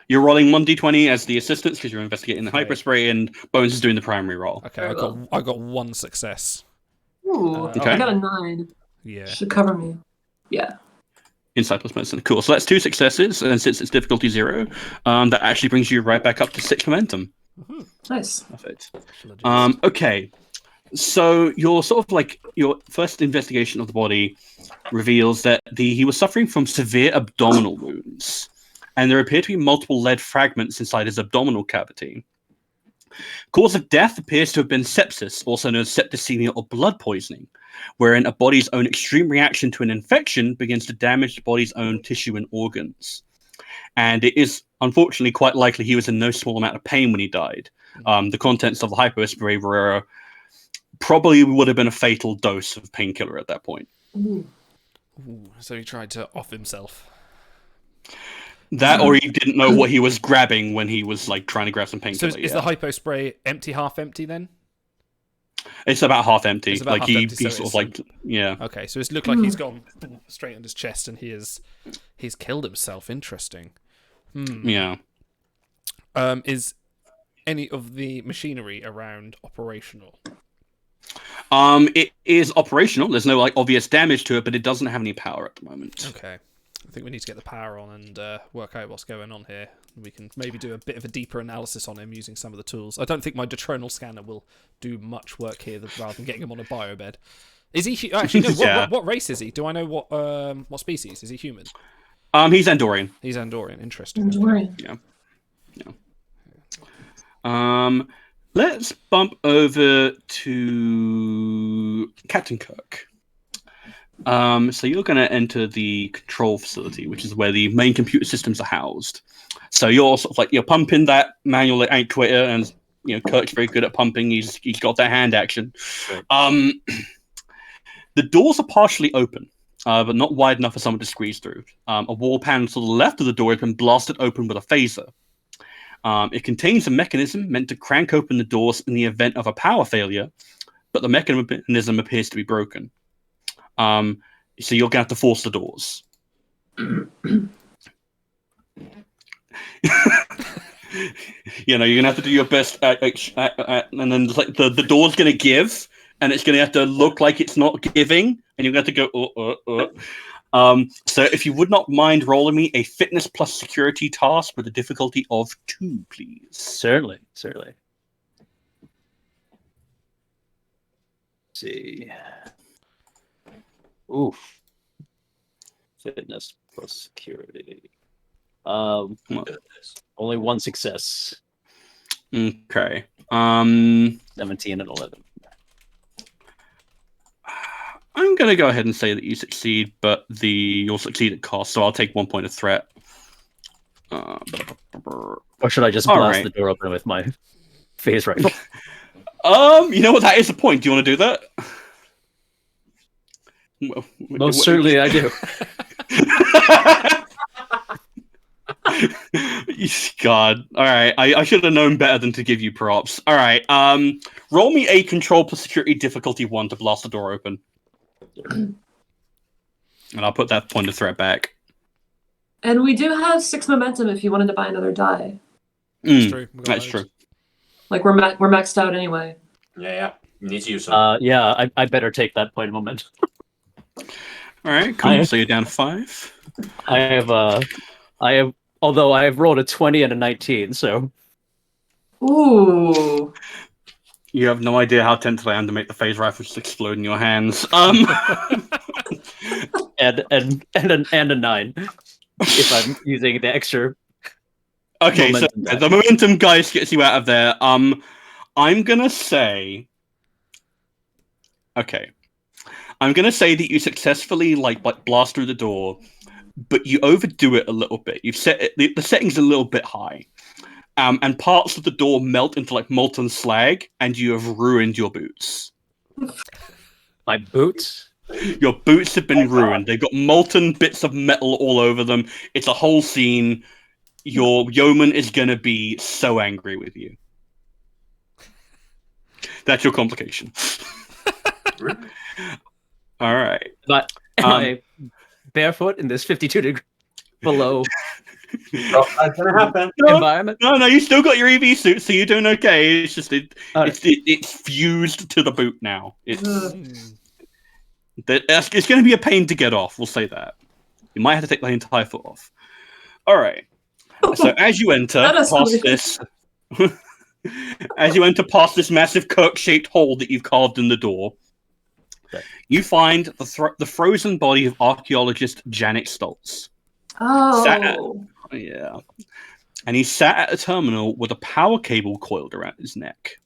You're rolling 1d20 as the assistance because you're investigating the Okay. hyperspray, and Bones is doing the primary roll. okay, Very I got one success. Ooh, Okay. I got a 9. Yeah. Should cover me. Yeah. Insight plus medicine. Cool. So that's 2 successes, and since it's difficulty 0, that actually brings you right back up to 6 momentum. Nice. Perfect. Legit. Okay. So your sort of like your first investigation of the body reveals that he was suffering from severe abdominal wounds, and there appear to be multiple lead fragments inside his abdominal cavity. Cause of death appears to have been sepsis, also known as septicemia or blood poisoning, wherein a body's own extreme reaction to an infection begins to damage the body's own tissue and organs. And it is unfortunately quite likely he was in no small amount of pain when he died. The contents of the hypoaspirate were probably would have been a fatal dose of painkiller at that point. Ooh. Ooh, so he tried to off himself. That, or he didn't know what he was grabbing when he was like trying to grab some So painkiller. is the hypo spray empty, half empty then? It's about half empty. It's about Like half he empty, so sort of it's, like yeah. Okay, so it's looked like he's gone straight on his chest and he's killed himself. Interesting. Yeah. Is any of the machinery around operational? It is operational. There's no like obvious damage to it, but it doesn't have any power at the moment. Okay. I think we need to get the power on and work out what's going on here. We can maybe do a bit of a deeper analysis on him using some of the tools. I don't think my detronal scanner will do much work here rather than getting him on a biobed. Is he actually? No, Yeah. what race is he? Do I know what species? Is he human? He's Andorian. He's Andorian. Interesting. Andorian. Let's bump over to Captain Kirk. So you're going to enter the control facility, which is where the main computer systems are housed. So you're sort of like you're pumping that manual actuator, and you know Kirk's very good at pumping. He's got that hand action. Right. The doors are partially open, but not wide enough for someone to squeeze through. A wall panel to the left of the door has been blasted open with a phaser. It contains a mechanism meant to crank open the doors in the event of a power failure, but the mechanism appears to be broken. So you're going to have to force the doors. You know, you're going to have to do your best, and then like the door's going to give, and it's going to have to look like it's not giving, and you're going to have to go. So if you would not mind rolling me a fitness plus security task with a difficulty of 2, please. Certainly. Let's see. Oof. Fitness plus security. Only one success. Okay. 17 and 11. I'm going to go ahead and say that you succeed, but you'll succeed at cost, so I'll take 1 point of threat. Or should I just All blast right. the door open with my phase rifle? You know what? That is the point. Do you want to do that? Most certainly I do. God. All right. I should have known better than to give you props. All right. Roll me a control plus security difficulty 1 to blast the door open. And I'll put that point of threat back. And we do have 6 momentum if you wanted to buy another die. That's true. We got That's those. true. Like we're maxed out anyway. Yeah. You need to use some. Yeah, I better take that point of momentum. All right. Cool. So you're down to 5. I have, although I have rolled a 20 and a 19, so Ooh. You have no idea how tempted I am to make the phase rifle just explode in your hands. and a 9 if I'm using the extra. Okay, so Momentum die. the momentum, guys, gets you out of there. I'm gonna say, okay, I'm gonna say that you successfully like blast through the door, but you overdo it a little bit. You've set it, the setting's a little bit high, and parts of the door melt into like molten slag, and you have ruined your boots. My boots? Your boots have been ruined. They've got molten bits of metal all over them. It's a whole scene. Your yeoman is going to be so angry with you. That's your complication. All right. But am I barefoot in this 52 degree below Oh, that's gonna happen. environment? No, you still got your EV suit, so you're doing okay. It's just it's fused to the boot now. It's going to be a pain to get off. We'll say that. You might have to take the entire foot off. All right. So as you enter That is past something. this, As you enter past this massive Kirk-shaped hole that you've carved in the door, you find the frozen body of archaeologist Janik Stoltz. Oh. Yeah. And he sat at a terminal with a power cable coiled around his neck.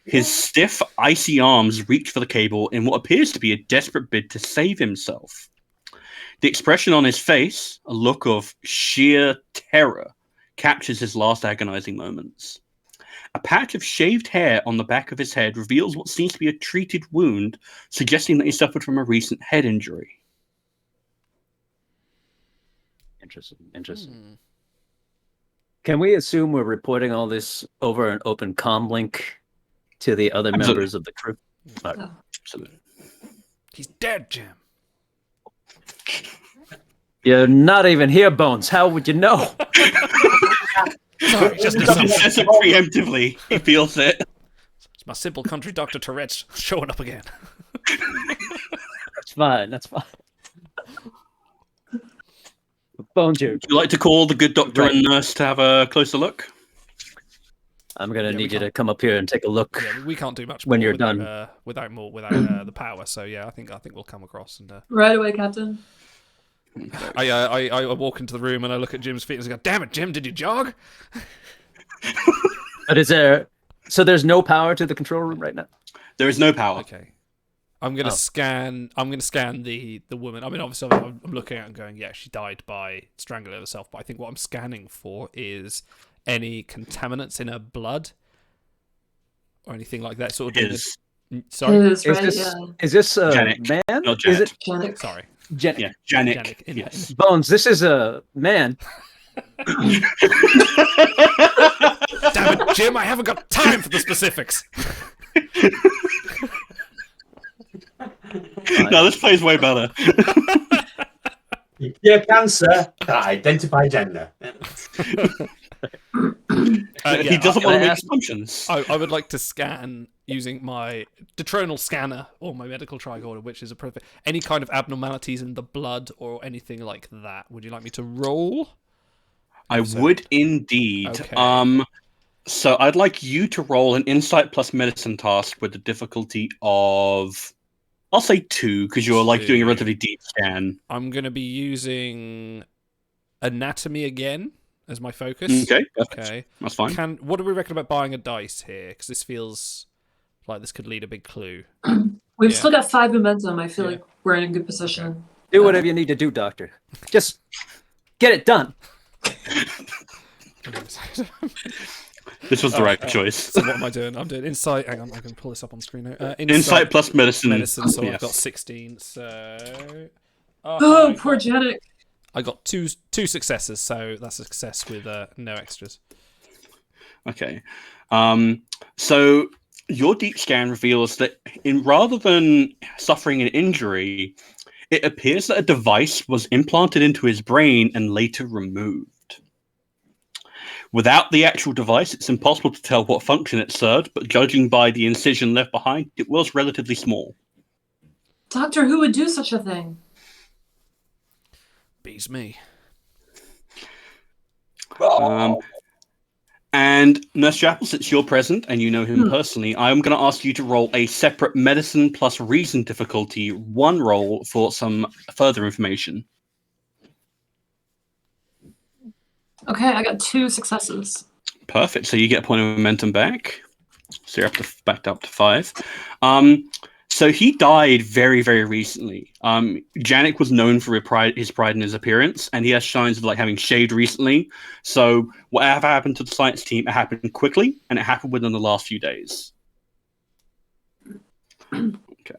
His stiff, icy arms reach for the cable in what appears to be a desperate bid to save himself. The expression on his face, a look of sheer terror, captures his last agonizing moments. A patch of shaved hair on the back of his head reveals what seems to be a treated wound, suggesting that he suffered from a recent head injury. Interesting. Can we assume we're reporting all this over an open comm link to the other Absolutely. members of the crew? Absolutely. He's dead, Jim. You're not even here, Bones. How would you know? Sorry, just He says it preemptively. He feels it. it's my simple country Dr. Tourette's showing up again. That's fine. Bones, Would you like to call the good doctor and nurse to have a closer look? I'm gonna need you to come up here and take a look. Yeah, we can't do much when more you're without, done. without the power. So yeah, I think we'll come across and. Right away, Captain. I walk into the room and I look at Jim's feet and I go, "Damn it, Jim! Did you jog?" But is there? So there's no power to the control room right now. There is no power. Okay. I'm gonna scan. I'm gonna scan the woman. I mean, obviously, I'm looking at it and going, "Yeah, she died by strangling herself." But I think what I'm scanning for is any contaminants in her blood or anything like that. Sort of. Sorry. Is this a Janik. man? Not Is it Janik. Sorry. Janik? Yeah, Janik. Janik, Yes. Bones, this is a man. Damn it, Jim! I haven't got time for the specifics. No, this plays way better. Yeah, cancer. Identify gender. He doesn't want to make ask- assumptions. I would like to scan using my detronal scanner or my medical tricorder, which is appropriate. Any kind of abnormalities in the blood or anything like that. Would you like me to roll? I would indeed. Okay. So I'd like you to roll an insight plus medicine task with the difficulty of, I'll say 2, because you're like doing a 2. relatively deep scan. I'm going to be using anatomy again as my focus. Okay, perfect. Okay. That's fine. What do we reckon about buying a dice here? Because this feels like this could lead a big clue. We've Yeah. still got 5 momentum. I feel Yeah. like we're in a good position. Do whatever you need to do, Doctor. Just get it done. This was the right choice. So what am I doing? I'm doing insight. Hang on, I can pull this up on screen now. Insight plus medicine. So I've Yes. got 16. So Oh, poor Janik. I got two successes, so that's a success with no extras. Okay. So your deep scan reveals that rather than suffering an injury, it appears that a device was implanted into his brain and later removed. Without the actual device, it's impossible to tell what function it served, but judging by the incision left behind, it was relatively small. Doctor, who would do such a thing? Beats me. And Nurse Chapel, since you're present and you know him personally, I'm going to ask you to roll a separate medicine plus reason difficulty 1 roll for some further information. Okay, I got 2 successes. Perfect. So you get a point of momentum back. So you're back up to 5. So he died very, very recently. Janik was known for his pride in his appearance, and he has signs of like having shaved recently. So whatever happened to the science team, it happened quickly, and it happened within the last few days. Okay.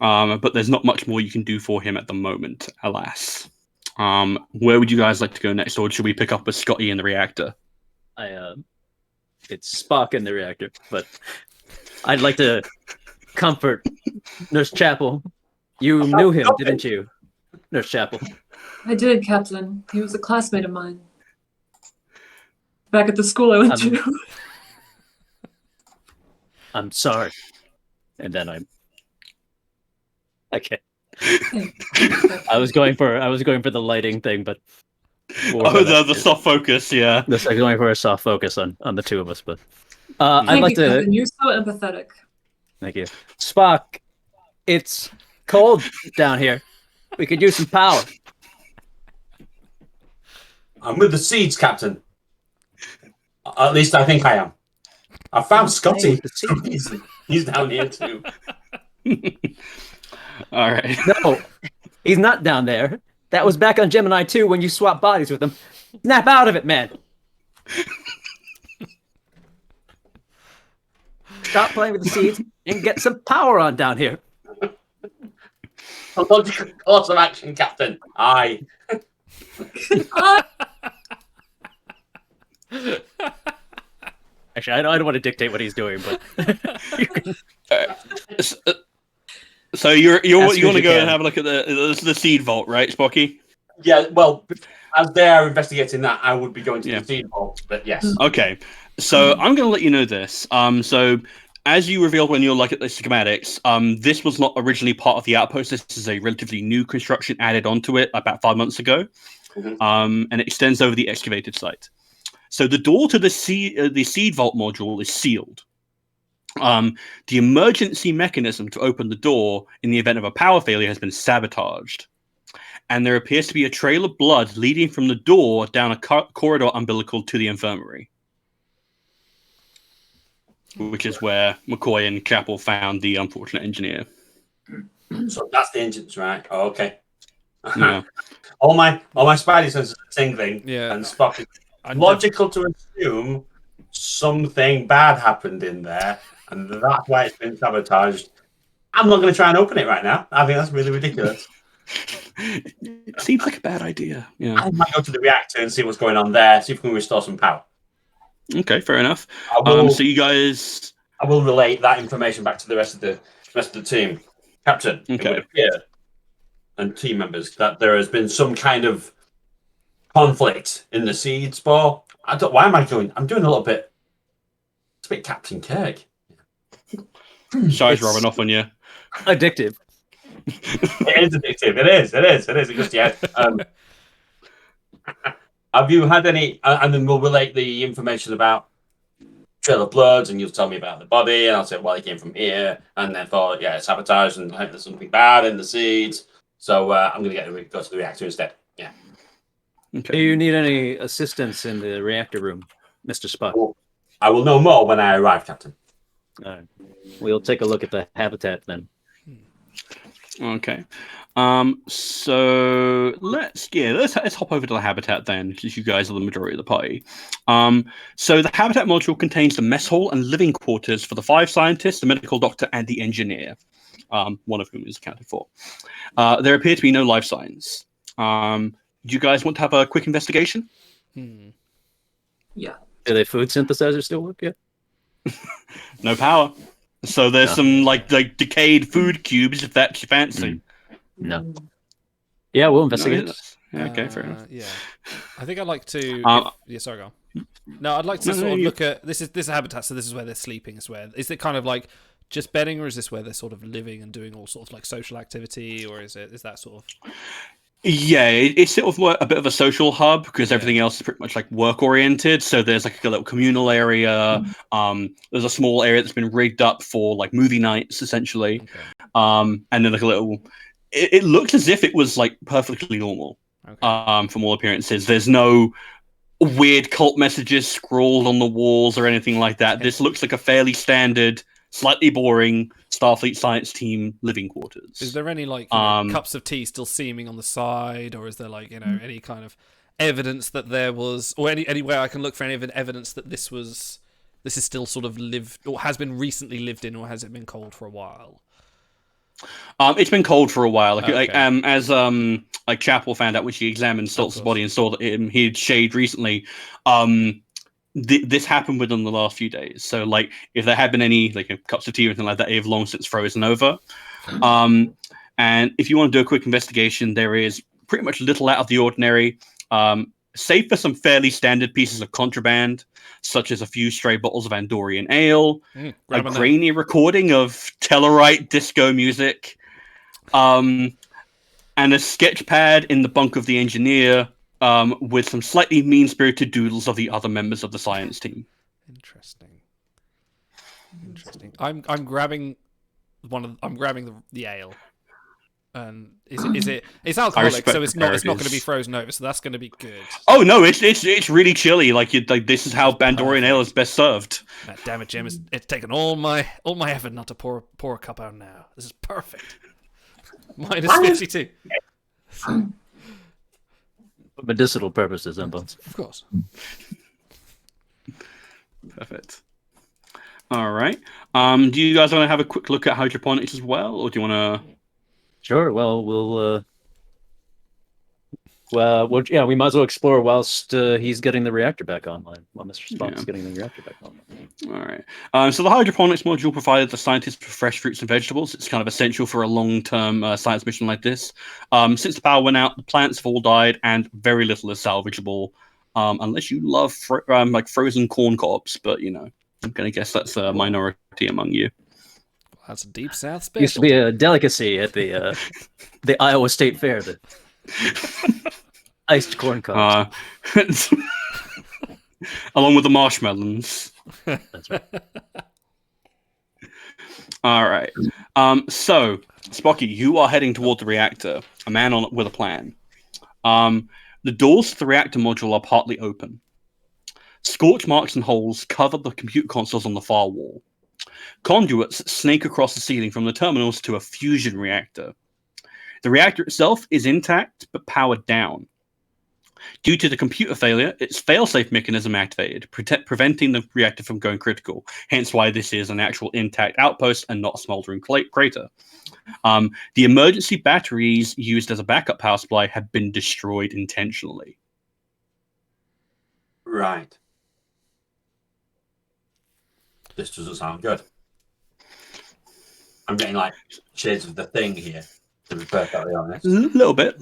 But there's not much more you can do for him at the moment, alas. Where would you guys like to go next, or should we pick up with Scotty in the reactor? It's Spock in the reactor, but I'd like to comfort Nurse Chapel. You knew him, didn't you, Nurse Chapel? I did, Captain. He was a classmate of mine. Back at the school I went to. I'm sorry. And then okay. I was going for the lighting thing, but The soft focus, yeah. That's like going for a soft focus on the two of us, but Thank I'd like you, to Kevin. You're so empathetic. thank you, Spock. It's cold down here. We could use some power. I'm with the seeds, Captain. At least I think I am. I found Scotty for some reason. He's down here too. All right. No, he's not down there. That was back on Gemini 2 when you swapped bodies with him. Snap out of it, man. Stop playing with the seeds and get some power on down here. A logical course of action, Captain. Aye. Actually, I don't want to dictate what he's doing, but you can... So you want to go can. and have a look at the seed vault, right, Spocky? Yeah, well, as they are investigating that, I would be going to the seed vault, but yes. Okay. So I'm going to let you know this. So as you revealed when you look at the schematics, this was not originally part of the outpost. This is a relatively new construction added onto it about 5 months ago, and it extends over the excavated site. So the door to the seed vault module is sealed. The emergency mechanism to open the door in the event of a power failure has been sabotaged. And there appears to be a trail of blood leading from the door down a corridor umbilical to the infirmary, which is where McCoy and Chapel found the unfortunate engineer. So that's the engines, right? Oh, okay. Yeah. all my spidey senses are tingling. Yeah. And Spock is logical to assume something bad happened in there, and that's why it's been sabotaged. I'm not going to try and open it right now. I think that's really ridiculous. It seems like a bad idea. Yeah. I might go to the reactor and see what's going on there, see if we can restore some power. Okay, fair enough. So you guys... I will relate that information back to the rest of the team. Captain, it would appear, and team members, that there has been some kind of conflict in the seed spore. Why am I doing? I'm doing a little bit. It's a bit Captain Kirk. Shy's rubbing off on you. Addictive. It is addictive. It is. It goes to your head. Have you had any? And then we'll relate the information about trail of bloods, and you'll tell me about the body, and I'll say, well, he came from here, and then thought, yeah, it's sabotaged, and I think there's something bad in the seeds. So I'm going to go to the reactor instead. Yeah. Okay. Do you need any assistance in the reactor room, Mr. Spock? Well, I will know more when I arrive, Captain. All right. We'll take a look at the habitat then. Okay. So let's hop over to the habitat then, since you guys are the majority of the party. So the habitat module contains the mess hall and living quarters for the 5 scientists, the medical doctor, and the engineer, one of whom is accounted for. There appear to be no life signs. Do you guys want to have a quick investigation? Yeah. Do they food synthesizers still work yet? No power. So there's some like decayed food cubes, if that's your fancy. No. Yeah, we'll investigate. Yeah, okay, fair enough. Yeah, I think I'd like to. Yeah, sorry, go on. No, I'd like to sort of look at this is a habitat, so this is where they're sleeping. Is it kind of like just bedding, or is this where they're sort of living and doing all sorts of like social activity, or is that sort of? Yeah, it's sort of a bit of a social hub because everything else is pretty much like work oriented. So there's like a little communal area. There's a small area that's been rigged up for like movie nights, essentially. Okay. And then like a little. It looks as if it was like perfectly normal. Okay. From all appearances, there's no weird cult messages scrawled on the walls or anything like that. Okay. This looks like a fairly standard, slightly boring Starfleet science team living quarters. Is there any like cups of tea still seeming on the side, or is there like any kind of evidence that there was, or anywhere I can look for any evidence that this is still sort of lived or has been recently lived in, or has it been cold for a while? It's been cold for a while. As Chapel found out when she examined Stoltz's body and saw that he had shaved recently. This happened within the last few days. So, like, if there had been any cups of tea or anything like that, they've long since frozen over. And if you want to do a quick investigation, there is pretty much little out of the ordinary, save for some fairly standard pieces of contraband, such as a few stray bottles of Andorian ale, a grainy recording of Tellarite disco music, and a sketch pad in the bunk of the engineer, with some slightly mean-spirited doodles of the other members of the science team. Interesting. I'm grabbing I'm grabbing the ale. And is it? It's alcoholic, respect so it's the not going to be priorities. frozen over. So that's going to be good. Oh no, it's really chilly. Like this is how Bandorian ale is best served. God damn it, Jim! It's taken all my effort not to pour a cup out now. This is perfect. -52. For medicinal purposes, Bones. Of course. Perfect. All right. Do you guys want to have a quick look at hydroponics as well, or do you want to? Sure. Well, we might as well explore whilst he's getting the reactor back online. While Mr. Spock's getting the reactor back online. All right. So the hydroponics module provided the scientists with fresh fruits and vegetables. It's kind of essential for a long-term science mission like this. Since the power went out, the plants have all died, and very little is salvageable, unless you love like frozen corn cobs. But I'm gonna guess that's a minority among you. That's a deep South special. Used to be a delicacy at the Iowa State Fair. The iced corn cobs. Along with the marshmallows. That's right. All right. So, Spocky, you are heading toward the reactor. A man with a plan. The doors to the reactor module are partly open. Scorch marks and holes cover the computer consoles on the far wall. Conduits snake across the ceiling from the terminals to a fusion reactor. The reactor itself is intact but powered down. Due to the computer failure, its failsafe mechanism activated, preventing the reactor from going critical. Hence why this is an actual intact outpost and not a smoldering crater. The emergency batteries used as a backup power supply have been destroyed intentionally. Right. This doesn't sound good. I'm getting like shades of The Thing here, to be perfectly honest. A little bit.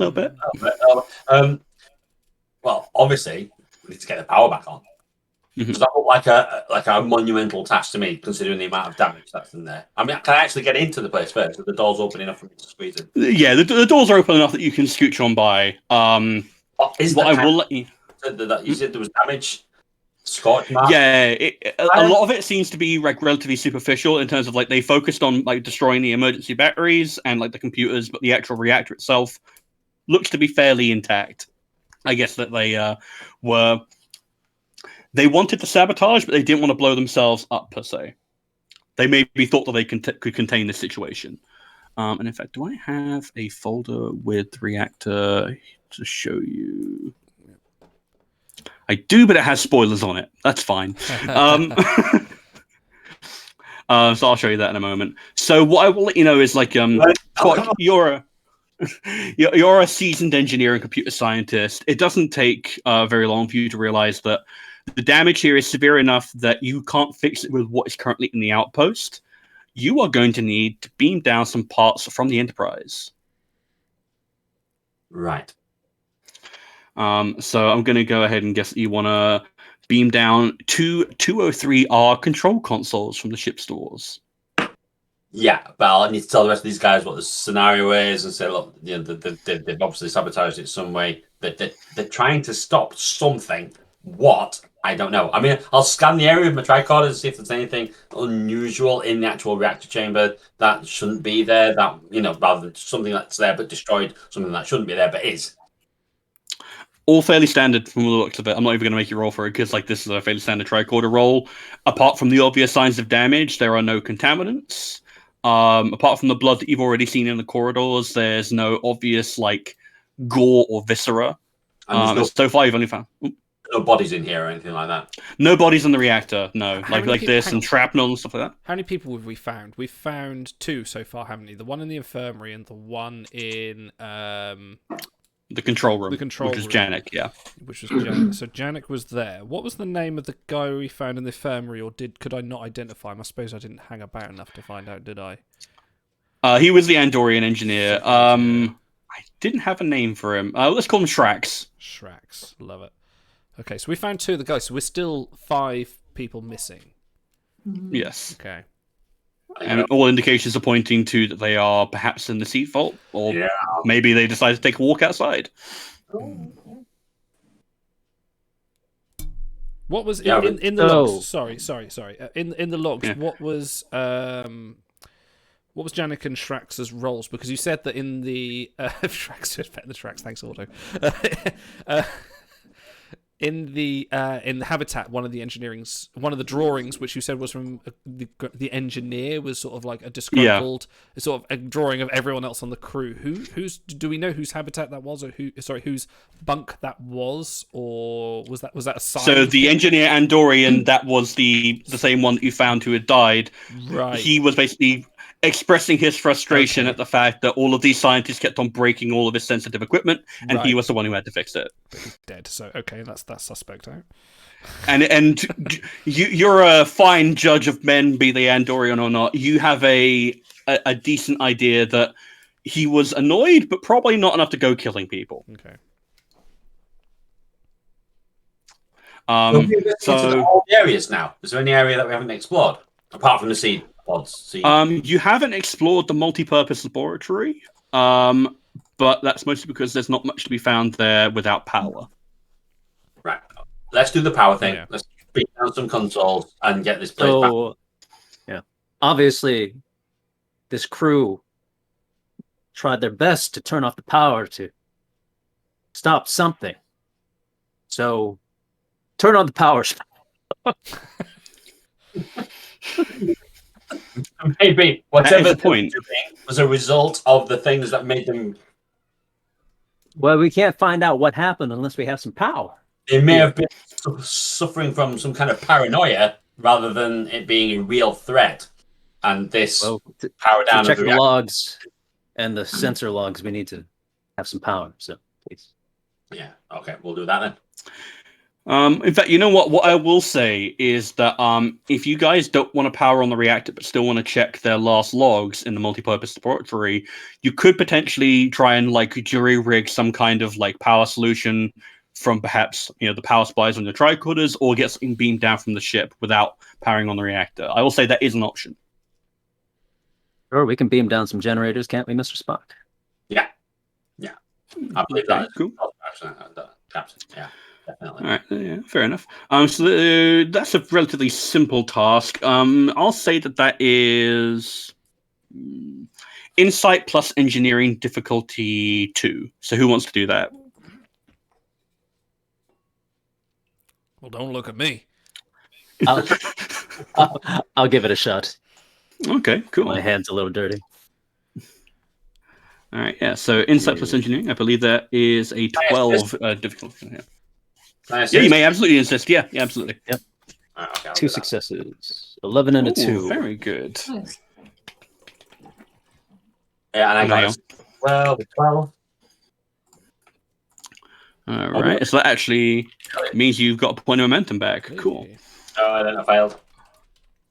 Well, obviously, we need to get the power back on. Does that look like a monumental task to me, considering the amount of damage that's in there? I mean, can I actually get into the place first? Are the doors open enough for me to squeeze in? Yeah, the doors are open enough that you can scooch on by. Will let you. You said there was damage. Scorch mark. Yeah, a lot of it seems to be like relatively superficial in terms of like they focused on like destroying the emergency batteries and like the computers, but the actual reactor itself looks to be fairly intact. I guess that they wanted to sabotage, but they didn't want to blow themselves up per se. They maybe thought that they could contain the situation. And in fact, do I have a folder with reactor to show you? I do, but it has spoilers on it. That's fine. So I'll show you that in a moment. So what I will let you know is like you're a seasoned engineer and computer scientist. It doesn't take very long for you to realize that the damage here is severe enough that you can't fix it with what is currently in the outpost. You are going to need to beam down some parts from the Enterprise. Right. So I'm going to go ahead and guess that you want to beam down 203R control consoles from the ship stores. Yeah, but I need to tell the rest of these guys what the scenario is and say, look, they've obviously sabotaged it some way. They're trying to stop something. What? I don't know. I mean, I'll scan the area with my tricorder to see if there's anything unusual in the actual reactor chamber that shouldn't be there. That, rather than something that's there but destroyed, something that shouldn't be there but is. All fairly standard from the looks of it. I'm not even going to make you roll for it because this is a fairly standard tricorder roll. Apart from the obvious signs of damage, there are no contaminants. Apart from the blood that you've already seen in the corridors, there's no obvious gore or viscera. So far, you've only found no bodies in here or anything like that. No bodies in the reactor. No, this and on. shrapnel and stuff like that. How many people have we found? We've found 2 so far, haven't we? The one in the infirmary and the one in the control room. Which was Janek, yeah. Which was Janek. So Janek was there. What was the name of the guy we found in the infirmary, or could I not identify him? I suppose I didn't hang about enough to find out, did I? He was the Andorian engineer. I didn't have a name for him. Let's call him Shrax. Shrax, love it. Okay, so we found 2 of the guys. So we're still 5 people missing. Yes. Okay. And all indications are pointing to that they are perhaps in the seat vault, or maybe they decide to take a walk outside. What was Yeah, in the So- logs? Sorry. In the logs, Yeah. what was Janik and Shrax's roles? Because you said that in the Shrax just pet the Shrax. Thanks, Auto. uh, in the habitat, one of the drawings, which you said was from the engineer, was sort of like a disgruntled, sort of a drawing of everyone else on the crew. Do we know whose habitat that was, or whose bunk that was, or was that a sign? So the engineer Andorian, that was the same one that you found who had died. Right. He was basically expressing his frustration Okay. at the fact that all of these scientists kept on breaking all of his sensitive equipment, and he Right. was the one who had to fix it. Dead. So okay, that's suspect out. And you're a fine judge of men, be they Andorian or not. You have a decent idea that he was annoyed, but probably not enough to go killing people. Okay. We've been into all the areas now. Is there any area that we haven't explored apart from the seed pods? You haven't explored the multi-purpose laboratory, but that's mostly because there's not much to be found there without power. Right. Let's do the power thing. Yeah. Let's beat down some consoles and get this place back. So, yeah, obviously, this crew tried their best to turn off the power to stop something. So, turn on the power. Maybe That whatever is the point. they were doing was a result of the things that made them. Well, we can't find out what happened unless we have some power. They may have been suffering from some kind of paranoia rather than it being a real threat. And this Well, power down to check of the the logs and the sensor logs, we need to have some power. So, please. Yeah. Okay, we'll do that then. In fact, you know what? What I will say is that if you guys don't want to power on the reactor but still want to check their last logs in the multi-purpose laboratory, you could potentially try and jury rig some kind of power solution from perhaps the power supplies on your tricorders, or get something beamed down from the ship without powering on the reactor. I will say that is an option. Or we can beam down some generators, can't we, Mr. Spock? Yeah. I believe Okay, that. cool. Captain. Yeah, definitely. All right, yeah, fair enough. So that's a relatively simple task. I'll say that is insight plus engineering difficulty 2. So who wants to do that? Well, don't look at me. I'll give it a shot. Okay, cool. My hand's a little dirty. All right, yeah. So insight plus engineering, I believe that is a 12 difficulty. Yeah. Yeah, you may absolutely insist. Yeah, absolutely. Yep. Okay, I'll 2 do that. successes. 11 and a Ooh, 2. very good. Nice. Yeah, and I got Niall. 12. All right, so that actually means you've got a point of momentum back. Cool. Hey. Oh, I don't failed.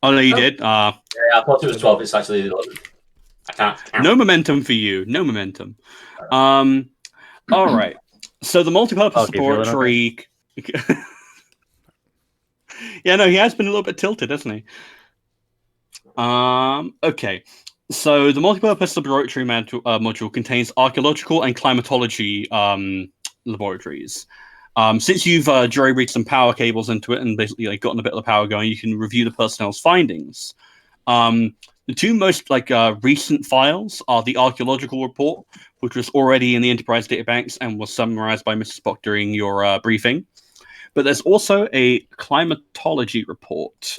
Oh no, you did. Yeah, I thought it was 12. It's actually 11. I can't count. No momentum for you. No momentum. All right. So the multi-purpose Okay, feeling laboratory. Yeah, no, he has been a little bit tilted, hasn't he? Okay. So the multi-purpose laboratory module contains archaeological and climatology laboratories. Since you've jury-rigged some power cables into it and basically gotten a bit of the power going, you can review the personnel's findings. The two most recent files are the archaeological report, which was already in the Enterprise databanks and was summarized by Mr. Spock during your briefing. But there's also a climatology report,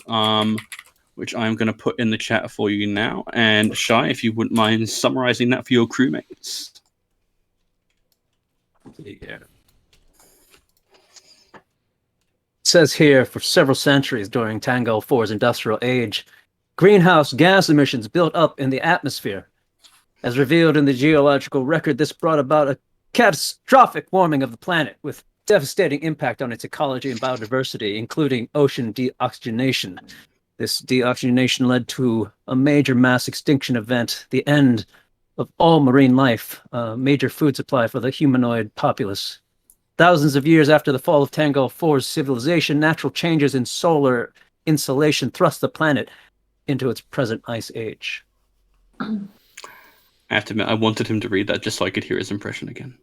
which I'm going to put in the chat for you now. And Shai, if you wouldn't mind summarizing that for your crewmates. Yeah. It says here, for several centuries during Tango 4's industrial age, greenhouse gas emissions built up in the atmosphere. As revealed in the geological record, this brought about a catastrophic warming of the planet with devastating impact on its ecology and biodiversity, including ocean deoxygenation. This deoxygenation led to a major mass extinction event, the end of all marine life, a major food supply for the humanoid populace. Thousands of years after the fall of Tango 4's civilization, natural changes in solar insolation thrust the planet into its present ice age. I have to admit, I wanted him to read that just so I could hear his impression again.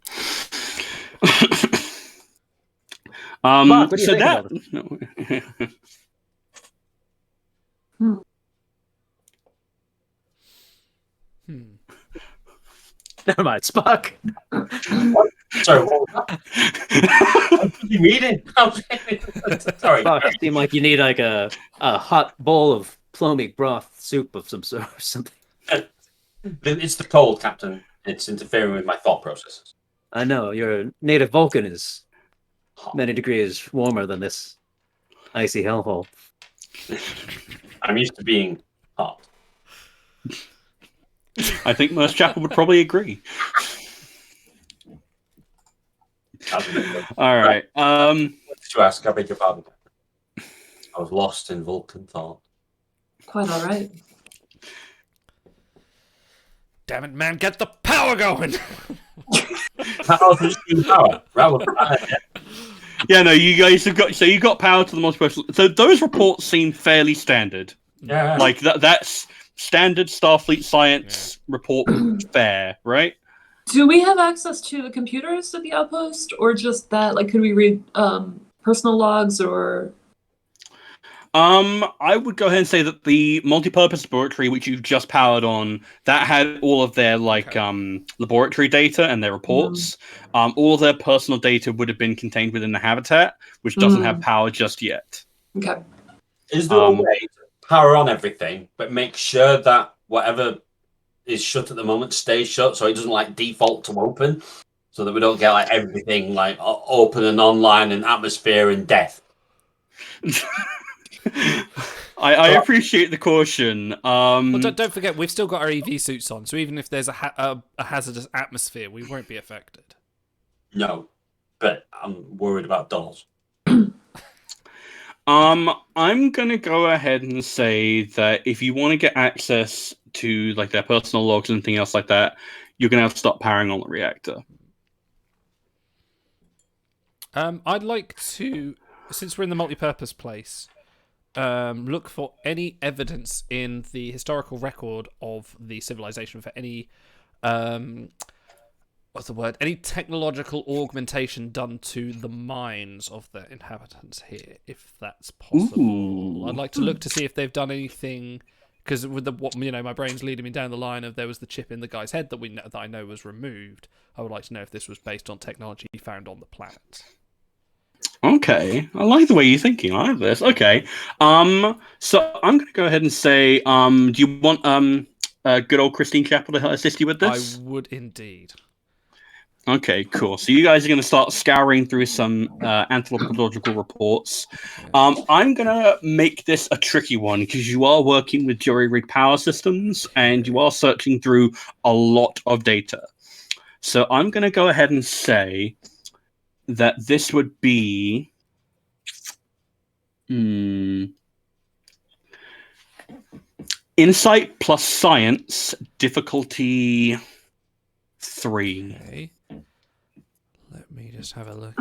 Mark, what do you So think that. about it? Hmm. Never mind, Spock. Sorry, what was that? What did you read it? Sorry. Spock, you seem like you need like a hot bowl of plomy broth soup of some sort or something. It's the cold, Captain. It's interfering with my thought processes. I know your native Vulcan is many degrees warmer than this icy hellhole. I'm used to being hot. I think most chapel would probably agree. All right. To ask, I beg your pardon. I was lost in Vulcan thought. Quite all right. Damn it, man! Get the power going. Power. Yeah, no, you guys have got. So you got power to the multiversal. So those reports seem fairly standard. Yeah. Like that's standard Starfleet science report fare, right? Do we have access to the computers at the outpost, or just that? Like, could we read personal logs or? I would go ahead and say that the multi-purpose laboratory, which you've just powered on, that had all of their laboratory data and their reports. All of their personal data would have been contained within the habitat, which doesn't have power just yet. Okay. Is there a way to power on everything, but make sure that whatever is shut at the moment stays shut, so it doesn't like default to open, so that we don't get like everything like open and online and atmosphere and death? I appreciate the caution. Well, don't forget, we've still got our EV suits on, so even if there's a hazardous atmosphere, we won't be affected. No, but I'm worried about dolls. I'm gonna go ahead and say that if you want to get access to like their personal logs and anything else like that, you're gonna have to stop powering on the reactor. I'd like to, since we're in the multi-purpose place, look for any evidence in the historical record of the civilization for any any technological augmentation done to the minds of the inhabitants here, if that's possible. Ooh. I'd like to look to see if they've done anything, because with my brain's leading me down the line of there was the chip in the guy's head that I know was removed. I would like to know if this was based on technology found on the planet. Okay, I like the way you're thinking. I like this. Okay, so I'm gonna go ahead and say, do you want good old Christine Chapel to assist you with this? I would indeed. Okay, cool. So you guys are going to start scouring through some anthropological reports. I'm going to make this a tricky one because you are working with jury-rig power systems and you are searching through a lot of data. So I'm going to go ahead and say that this would be... Insight plus science, difficulty 3. Okay. Let me just have a look.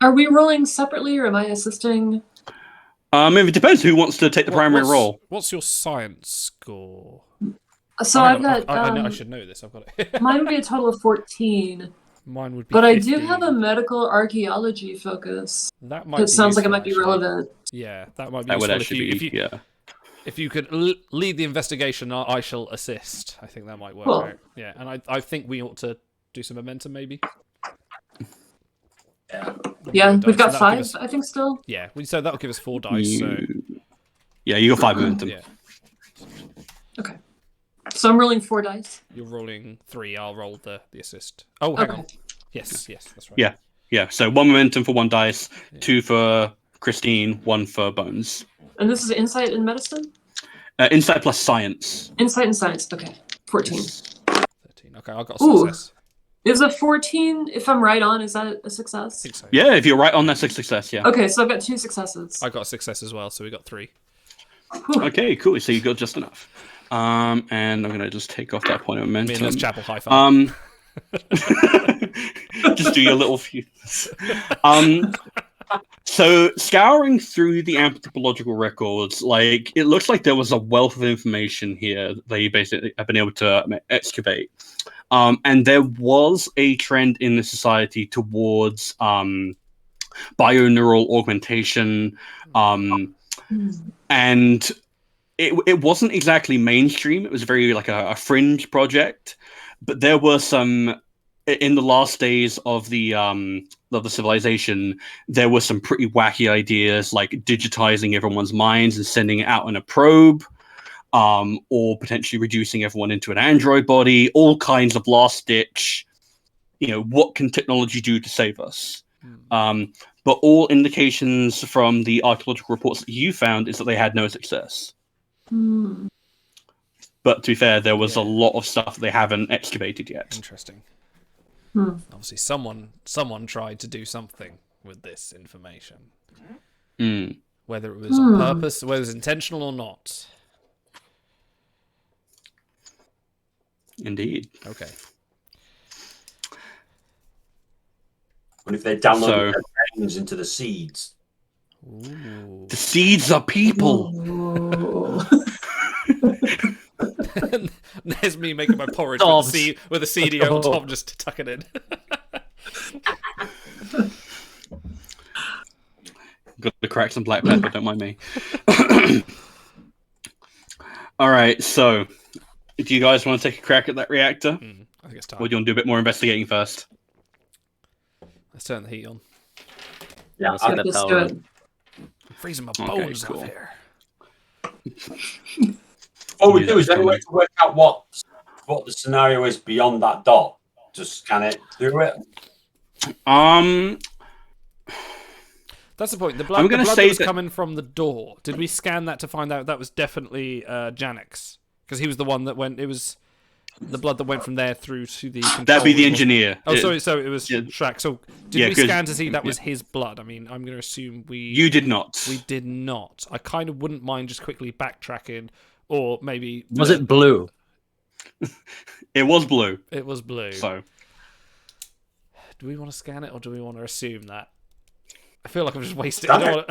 Are we rolling separately, or am I assisting? It depends who wants to take the primary role. What's your science score? So I've got. I know I should know this. I've got it. Mine would be a total of 14. Mine would be. But 15. I do have a medical archaeology focus. That might. That sounds like it useful, might be actually. relevant. Yeah, that might be. That would useful actually be. Yeah. If you could lead the investigation, I shall assist. I think that might work out. Yeah, and I think we ought to do some momentum, maybe. Yeah, we've got So 5, I think, still. Yeah, so that'll give us 4 dice. So Yeah, you got 5 momentum. yeah, Okay. So I'm rolling 4 dice. you're rolling 3. I'll roll the assist. Oh, hang Okay. on. Yes, that's right. Yeah. So 1 momentum for 1 dice, 2 for Christine, 1 for Bones. And this is insight and medicine? Insight plus science. Insight and science. Okay. 14. 13. Okay, I got a success. Is a 14, if I'm right on, is that a success? I think so. Yeah, if you're right on, that's a success. Yeah. Okay, so I've got 2 successes. I got a success as well, so we got 3. Okay, cool. So you got just enough. And I'm gonna just take off that point of momentum. Me and Les Chapel high five. Just do your little few. So scouring through the anthropological records, like it looks like there was a wealth of information here they basically have been able to excavate. And there was a trend in the society towards bioneural augmentation, and it wasn't exactly mainstream. It was very like a fringe project, but there were some in the last days of the civilization. There were some pretty wacky ideas, like digitizing everyone's minds and sending it out in a probe, or potentially reducing everyone into an android body. All kinds of last ditch. What can technology do to save us? But all indications from the archaeological reports that you found is that they had no success. But to be fair, there was a lot of stuff that they haven't excavated yet. Interesting. Obviously, someone tried to do something with this information. Whether it was on purpose, whether it was intentional or not. Indeed. Okay. What if they downloaded their brains into the seeds? Ooh. The seeds are people. There's me making my porridge with the CD on top just to tuck it in. Got to crack some black pepper, don't mind me. All right, so do you guys want to take a crack at that reactor? I think it's time. Or do you want to do a bit more investigating first? Let's turn the heat on. Yeah, let's get that Let's power do on. it. I'm freezing my bones cool. off here. All we do is then wait to work out what the scenario is beyond that dot. Just scan it through it. That's the point. The I'm blood, gonna the blood say that was that- coming from the door. Did we scan that to find out that was definitely Janix? Because he was the one that went. It was the blood that went from there through to the. That'd be the controls. engineer. Oh, sorry. So it was yeah. Shrek. So did Yeah, we 'cause- scan to see that was his blood? I mean, I'm going to assume we. You did not. We did not. I kind of wouldn't mind just quickly backtracking, or maybe. Was it blue? It was blue. It was blue. So Do we want to scan it, or do we want to assume that? I feel like I'm just wasting. I don't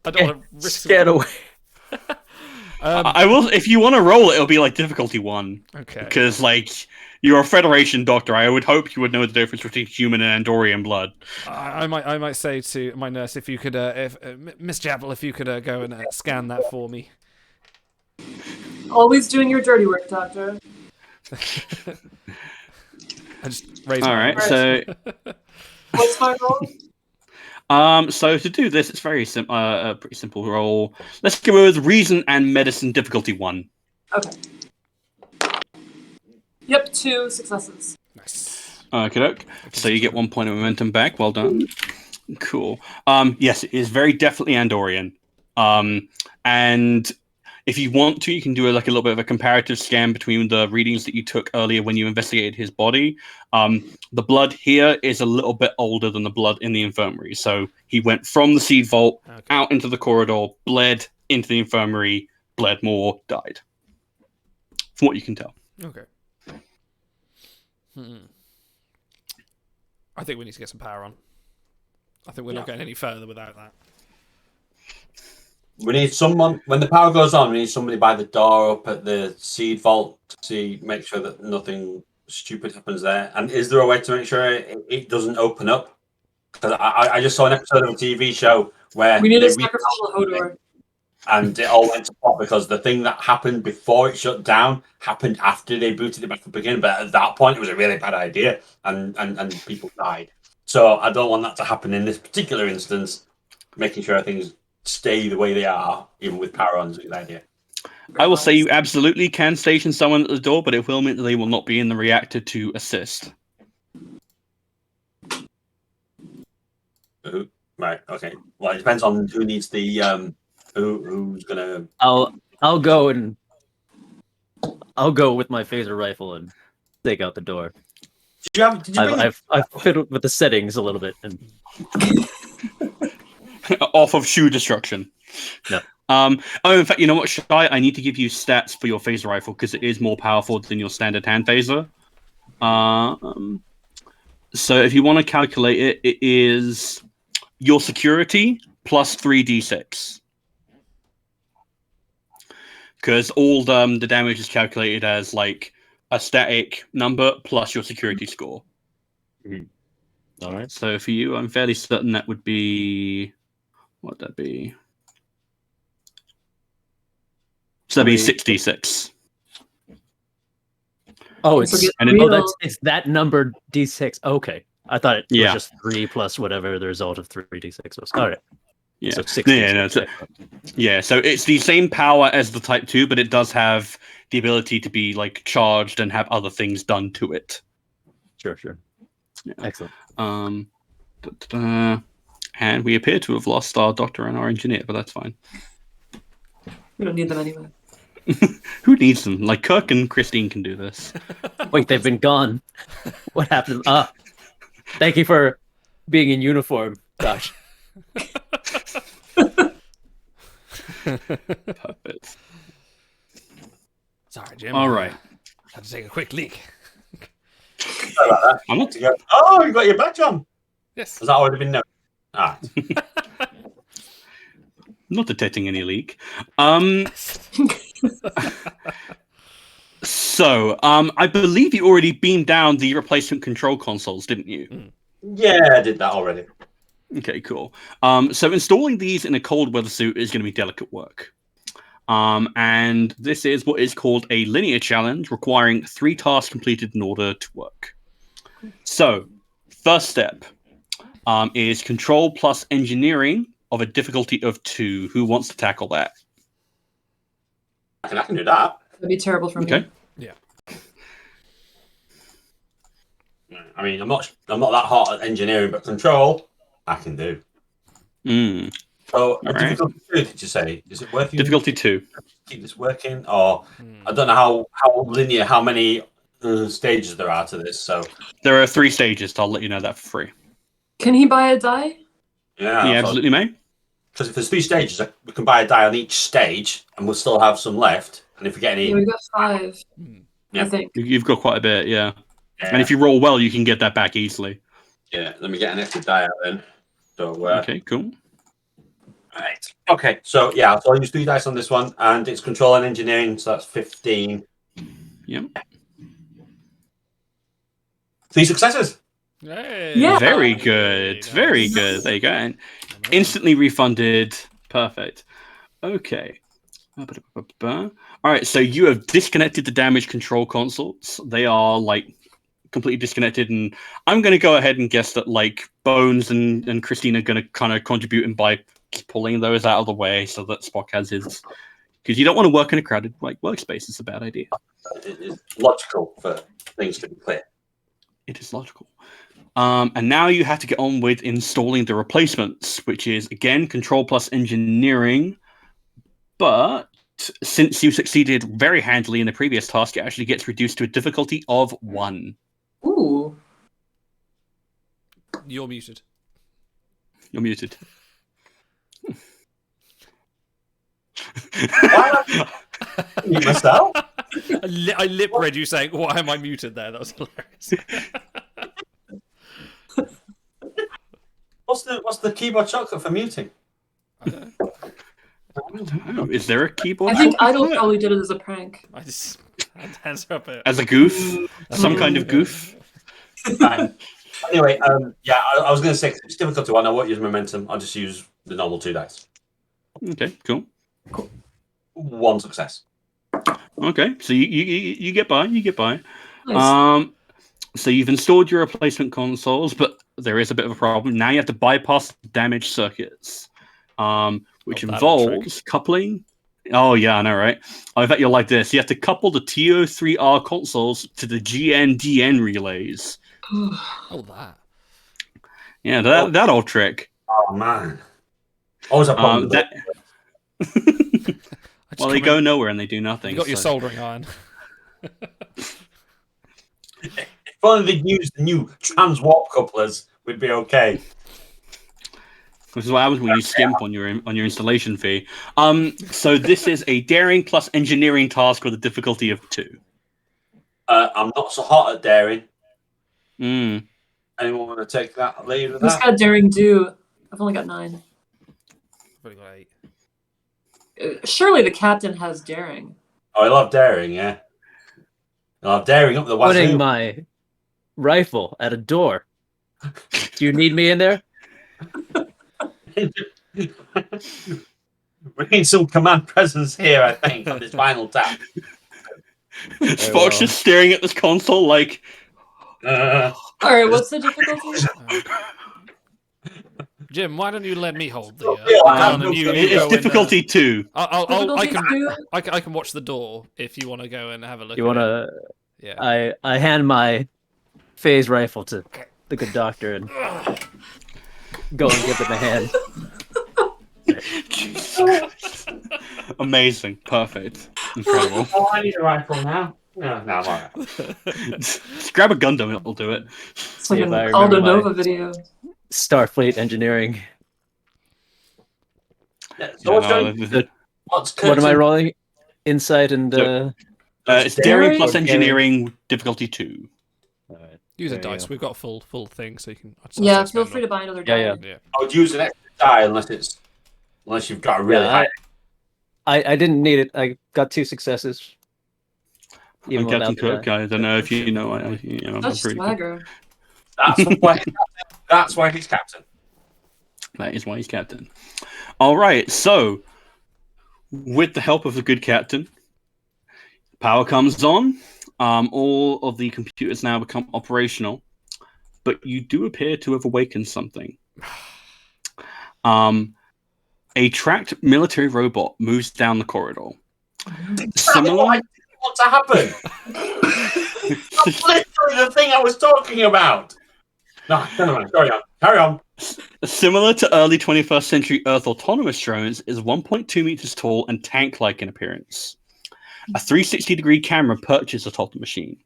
want to risk. Get away. I will. If you want to roll it, it'll be like difficulty 1. Okay. Because you're a Federation doctor. I would hope you would know the difference between human and Andorian blood. I might say to my nurse, if you could, Miss Javel, if you could go and scan that for me. Always doing your dirty work, Doctor. I just raise All my right. So What's my role? So to do this, it's very simple. A pretty simple roll. Let's go with reason and medicine difficulty 1. Okay. Yep, 2 successes. Nice. Okay. So you get 1 point of momentum back. Well done. Cool. Yes, it is very definitely Andorian. And if you want to, you can do a little bit of a comparative scan between the readings that you took earlier when you investigated his body. The blood here is a little bit older than the blood in the infirmary. So he went from the seed vault out into the corridor, bled into the infirmary, bled more, died. From what you can tell. Okay. I think we need to get some power on. I think we're not getting any further without that. We need someone when the power goes on. We need somebody by the door up at the seed vault to make sure that nothing stupid happens there. And is there a way to make sure it doesn't open up? Because I just saw an episode of a TV show where We need they a sacrificial Hodor. and it all went to pot because the thing that happened before it shut down happened after they booted it back up again. But at that point, it was a really bad idea, and people died. So I don't want that to happen in this particular instance. Making sure things stay the way they are, even with power on, is a good idea. I will say you absolutely can station someone at the door, but it will mean that they will not be in the reactor to assist. Right. Okay. Well, it depends on who needs the who's gonna. I'll go with my phaser rifle and take out the door. Did you bring I've fiddled with the settings a little bit, and Off of shoe destruction. No. In fact, you know what, Shy? I need to give you stats for your phaser rifle because it is more powerful than your standard hand phaser. So if you want to calculate it, it is your security plus 3d6. Because all the damage is calculated as like a static number plus your security score. All right. So for you, I'm fairly certain that would be what would that be? So that'd be 66. Oh, So get and oh, real. it's that number D6. Okay, I thought it was Yeah. just 3 plus whatever the result of 3D6 was. All right. Yeah. So 60. Yeah, no, yeah, so it's the same power as the Type 2, but it does have the ability to be like charged and have other things done to it. Sure. Yeah. Excellent. And we appear to have lost our doctor and our engineer, but that's fine. We don't need them anyway. Who needs them? Like Kirk and Christine can do this. Wait, they've been gone. What happened? Thank you for being in uniform. Gosh. Perfect. Sorry, Jim. All right. Had to take a quick leak. Sorry about that. I'm not. Oh, you got your badge on. Yes. Has that already been known? Ah, Not detecting any leak. So, I believe you already beamed down the replacement control consoles, didn't you? yeah, I did that already. Okay, cool. So installing these in a cold weather suit is going to be delicate work. And this is what is called a linear challenge, requiring 3 tasks completed in order to work. So, first step is control plus engineering of a difficulty of 2. Who wants to tackle that? I can do that. That'd be terrible for me. Okay. Yeah. I mean, I'm not that hot at engineering, but control, I can do. Mm. So, All right. difficulty 2, did you say? Is it working? Difficulty 2. Keep this working, or I don't know how linear, how many stages there are to this. So, There are 3 stages. So I'll let you know that for free. Can he buy a die? yeah, You absolutely may. Because if there's 3 stages, we can buy a die on each stage, and we'll still have some left. And if we get any, Yeah, we got 5. Yeah. I think. You've got quite a bit, yeah. yeah, And if you roll well, you can get that back easily. yeah, let me get an extra die out then. So, Okay, cool. right. Okay, so yeah, so I'll use 3 dice on this one, and it's control and engineering, so that's 15. Yep. 3 successes. Hey. Yeah. Very good. Very good. There you go. And instantly refunded. Perfect. Okay. All right. So you have disconnected the damage control consoles. They are like completely disconnected, and I'm going to go ahead and guess that like Bones and Christine are going to kind of contribute in by pulling those out of the way so that Spock has his. Because you don't want to work in a crowded like workspace. It's a bad idea. It is logical for things to be clear. It is logical. And now you have to get on with installing the replacements, which is, again, control plus engineering. But since you succeeded very handily in the previous task, it actually gets reduced to a difficulty of 1. Ooh. You're muted. You're muted. You myself? I lip read you saying, "Why am I muted?" There, that was hilarious. What's the keyboard shortcut for muting? I don't know. Oh, is there a keyboard? I think shortcut Idol for that? probably did it as a prank. I just had hands up it. As a goof? Some kind of goof? Fine. Anyway, yeah, I was going to say it's difficult 1. I won't use momentum. I'll just use the normal 2 dice. Okay, cool. 1 success. Okay, so you get by. You get by. Nice. So you've installed your replacement consoles, but there is a bit of a problem. Now you have to bypass damaged circuits, which involves coupling. Oh yeah, I know, right? I bet you'll like this. You have to couple the TO3R consoles to the GNDN relays. Oh, that. Yeah, that old trick. Oh man, always a problem. With That. Well, they go nowhere and they do nothing. You got your so- soldering iron. If only they'd used the new trans warp couplers, we'd be okay. This is what happens when you skimp on your installation fee. So this is a daring plus engineering task with a difficulty of 2. I'm not so hot at daring. Mm. Anyone want to take that lead with Who's that? got daring do? I've only got 9. I've only got 8. Surely the captain has daring. Oh, I love daring. Yeah, I love daring up the Putting wazoo. my rifle at a door. Do you need me in there? We need some command presence here, I think, on this final tap. Spock's well. just staring at this console like, Uh, All right, what's the difficulty? Jim, why don't you let me hold the Yeah, gun and you it's go in, difficulty 2. Difficulty two? I can watch the door if you want to go and have a look. You at want it. to? Yeah. I hand my phase rifle to the good doctor and go and give him a hand. Amazing. Perfect. Incredible. oh, I need a rifle now. No, I'm alright. Just grab a Gundam, it'll do it. It's like See if an I Aldo remember Nova my- video. Starfleet engineering. Yeah, Yeah, so what's no, going? What's What am I Kirk's- rolling? Insight and. So- it's Daring plus Okay. Engineering, difficulty 2. All right. Use a There you dice. go. We've got a full thing, so you can. Yeah, feel free to buy another die. Yeah, Yeah. I would use an extra die unless you've got a really Yeah, high. I didn't need it. I got 2 successes. Even I'm Captain without the Kirk. die. I don't know if you know. I'm That's pretty good. swagger. That's why he's captain. That is why he's captain. All right, so with the help of the good captain, power comes on. All of the computers now become operational, but you do appear to have awakened something. A tracked military robot moves down the corridor. Similar. What to happen? That's literally the thing I was talking about. No, never mind. Carry on. Similar to early 21st century Earth autonomous drones, is 1.2 meters tall and tank-like in appearance. A 360-degree camera perches atop the machine.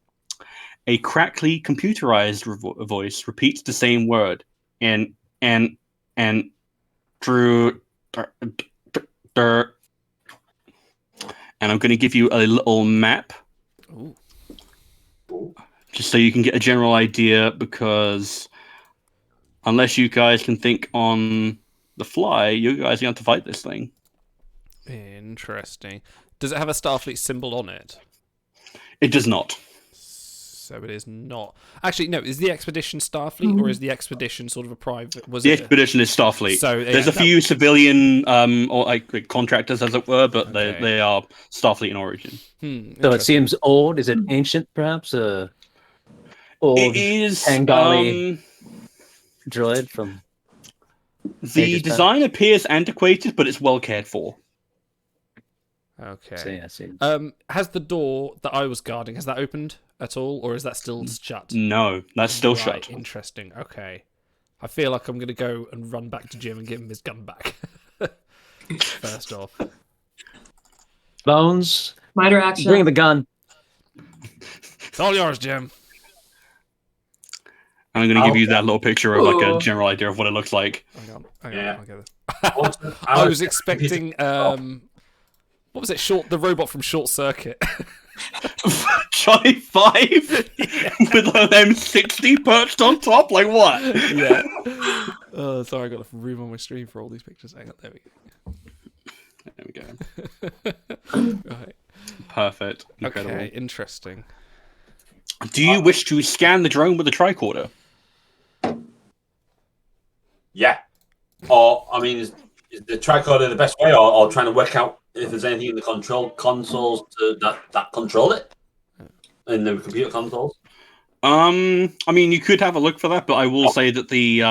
A crackly, computerized voice repeats the same word, and Drew. And I'm going to give you a little map, Ooh. just so you can get a general idea, because unless you guys can think on the fly, you guys are going to fight this thing. Interesting. Does it have a Starfleet symbol on it? It does not. So it is not. Actually, no. Is the expedition Starfleet or is the expedition sort of a private? Was The it? expedition is Starfleet. So There's a few civilian or like contractors, as it were, but Okay. they are Starfleet in origin. So it Interesting. seems old. Is it ancient, perhaps? Old It is Tangali droid from. the Ages back. design appears antiquated, but it's well cared for. Okay. So, yeah, see. Has the door that I was guarding has that opened at all, or is that still shut? No, that's still Right, shut. Interesting. Okay. I feel like I'm going to go and run back to Jim and give him his gun back. First off. Bones, Minor action. bring the gun. It's all yours, Jim. I'm going to give you that little picture of like a Ooh. general idea of what it looks like. Hang on. Yeah. I'll get this. I was expecting... what was it? The robot from Short Circuit. Charlie 5 with an M60 perched on top? Like what? Yeah. Oh, sorry, I got enough room on my screen for all these pictures. Hang on, there There we go. we go. Right. Perfect. Incredible. Okay, interesting. Do you wish to scan the drone with a tricorder? Yeah. Or, I mean, is the tricorder the best way, or trying to work out if there's anything in the control consoles that control it? In the computer consoles? I mean, you could have a look for that, but I will say that the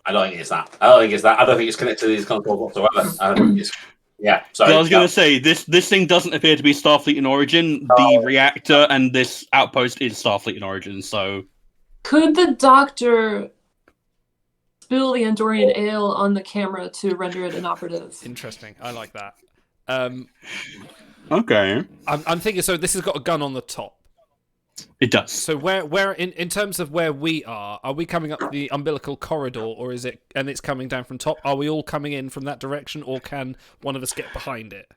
I don't think it's that. I don't think it's connected to these consoles whatsoever. I don't think it's... Yeah, sorry. I was going to say this thing doesn't appear to be Starfleet in origin. The reactor and this outpost is Starfleet in origin. So Could the doctor spill the Andorian ale on the camera to render it inoperative? Interesting. I like that. okay, I'm thinking, so this has got a gun on the top. it does. So where in terms of where we are we coming up the umbilical corridor, or is it, and it's coming down from top? Are we all coming in from that direction, or can one of us get behind it?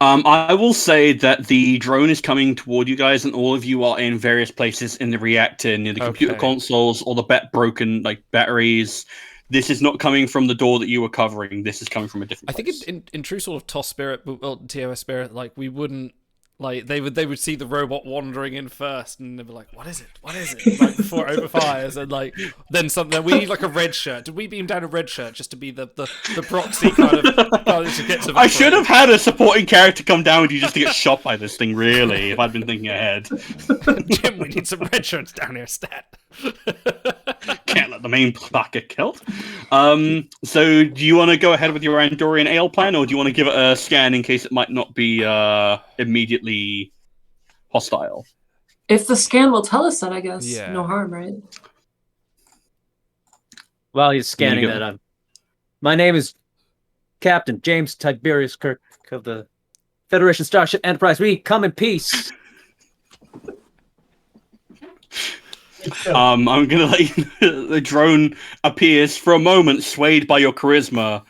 I will say that the drone is coming toward you guys, and all of you are in various places in the reactor, near the computer Okay. consoles, or the broken like batteries. This is not coming from the door that you were covering. This is coming from a different I place. think in true sort of TOS spirit, well, TOS spirit, like we wouldn't Like they would see the robot wandering in first, and they'd be like, "What is it? What is it?" Like before it overfires, and like then something. We need like a red shirt. Did we beam down a red shirt just to be the proxy kind of to get to? I should have had a supporting character come down with you just to get shot by this thing. Really, if I'd been thinking ahead. Jim, we need some red shirts down here, stat. Can't let the main plot get killed. So do you want to go ahead with your Andorian ale plan, or do you want to give it a scan in case it might not be immediately hostile? If the scan will tell us that, I guess Yeah. no harm, right? While he's scanning There you go. that, my name is Captain James Tiberius Kirk of the Federation Starship Enterprise. We come in peace. I'm gonna let you, the drone appears for a moment, swayed by your charisma,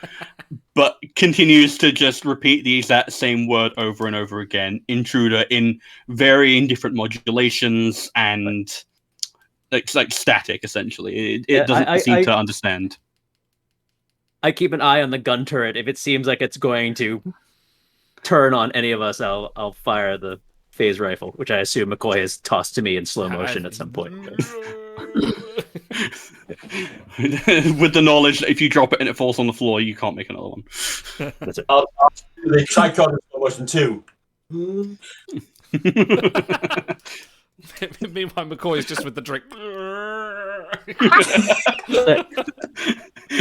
but continues to just repeat the exact same word over and over again. Intruder in varying different modulations and it's like static essentially. It doesn't seem to understand. I keep an eye on the gun turret. If it seems like it's going to turn on any of us, I'll fire the phase rifle, which I assume McCoy has tossed to me in slow motion at some point. With the knowledge that if you drop it and it falls on the floor, you can't make another one. That's it. I'll do the tricorder slow motion too. Meanwhile, McCoy is just with the drink.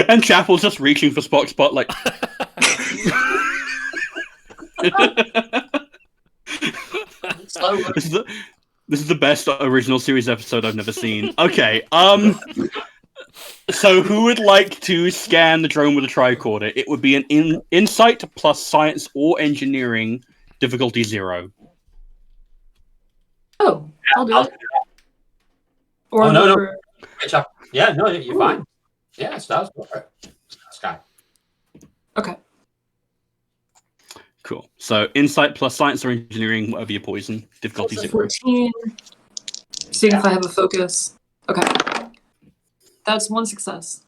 And Chapel's just reaching for Spock's butt like. This is the best original series episode I've never seen. Okay, so who would like to scan the drone with a tricorder? It would be an insight plus science or engineering, difficulty 0. Oh, I'll do it. Or Oh, no. whoever- Yeah, no, you're fine. Yeah, Stars, go for it. Sky. Okay. Cool. So insight plus science or engineering, whatever your poison, difficulty Also 0. 14. Seeing if I have a focus. Okay. That's one success.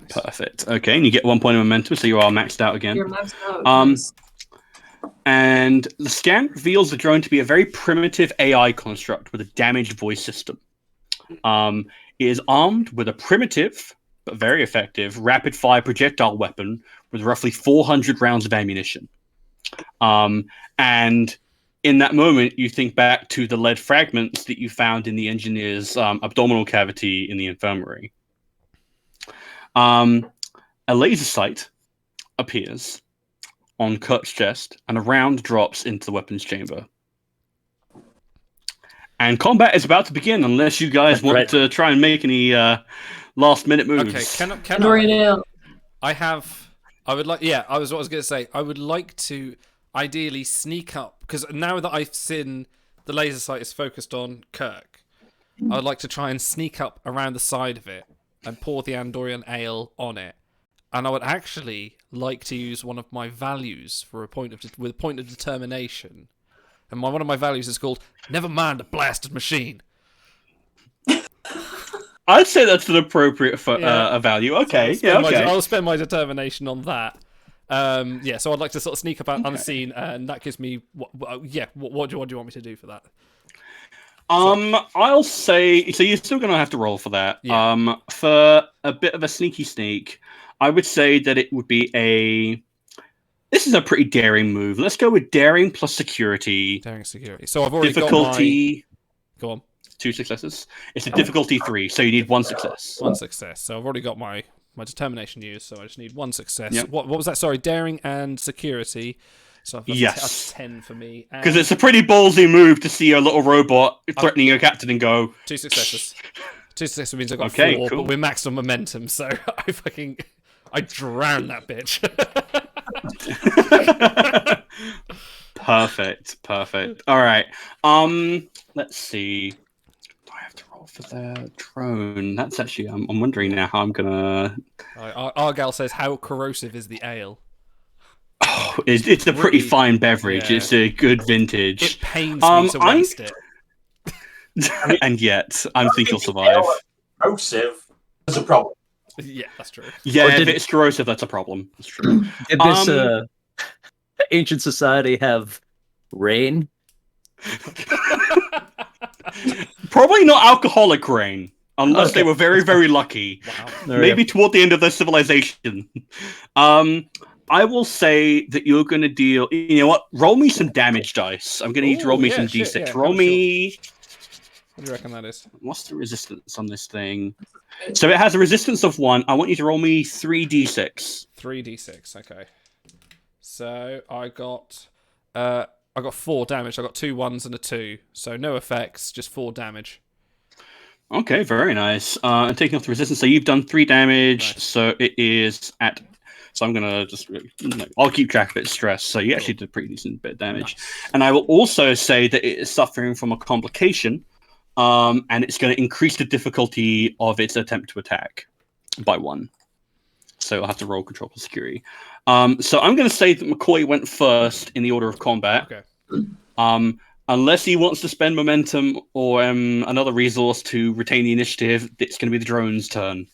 Perfect. Okay, and you get 1 point of momentum, so you are maxed out again. You're maxed out. Um, And the scan reveals the drone to be a very primitive AI construct with a damaged voice system. It is armed with a primitive, but very effective, rapid-fire projectile weapon with roughly 400 rounds of ammunition. And in that moment, you think back to the lead fragments that you found in the engineer's abdominal cavity in the infirmary. A laser sight appears on Kurt's chest, and a round drops into the weapons chamber. And combat is about to begin, unless you guys want to try and make any last-minute moves. Okay, can Dorian Ale. I would like. Yeah, I was going to say. I would like to ideally sneak up because now that I've seen the laser sight is focused on Kirk, I would like to try and sneak up around the side of it and pour the Andorian ale on it. And I would actually like to use one of my values for a point of determination. And one of my values is called "Never mind a blasted machine." I'd say that's an appropriate a value. Okay, I'll spend my determination on that. So I'd like to sort of sneak up unseen, and that gives me what do you want me to do for that? I'll say so. You're still gonna have to roll for that. Yeah. For a bit of a sneaky sneak, I would say that it would be This is a pretty daring move. Let's go with daring plus security. Daring security. So I've already difficulty. got my... Go on. 2 successes. It's a difficulty 3, so you need 1 success. 1 success. So I've already got my determination used, so I just need 1 success. Yep. What was that? Sorry, daring and security. So that's 10 for me. Because it's a pretty ballsy move to see a little robot threatening your captain and go... 2 successes. 2 successes means I've got 4, cool. but we're maxed on momentum, so I drown that bitch. Perfect. All right. Let's see. Do I have to roll for the drone? That's actually. I'm wondering now how I'm gonna. Argal says, "How corrosive is the ale?" Oh, it's a pretty fine beverage. Yeah. It's a good vintage. It pains me to waste it. And yet, I think you'll survive. Corrosive is a problem. Yeah, that's true. Yeah, if it's corrosive, that's a problem. That's true. Did this ancient society have rain Probably not alcoholic rain, unless they Okay. were very, very lucky. Wow. There we Maybe toward the end of their civilization. I will say that you're going to deal. You know what? Roll me some damage dice. I'm going to need to roll Ooh, me yeah, some shit, d6. yeah. How Roll much you- me. What do you reckon that is? What's the resistance on this thing? So it has a resistance of 1. I want you to roll me 3d6. 3d6. Okay. So I got 4 damage. I got 2 1s and a 2. So no effects, just 4 damage. Okay, very nice. And taking off the resistance, so you've done 3 damage. Nice. So it is at. So I'm gonna just. No, I'll keep track of its stress. So you actually did a pretty decent bit of damage. Nice. And I will also say that it is suffering from a complication, and it's going to increase the difficulty of its attempt to attack by 1. So I'll have to roll control for security. So I'm going to say that McCoy went first in the order of combat. Okay. Unless he wants to spend momentum or another resource to retain the initiative, it's going to be the drone's turn.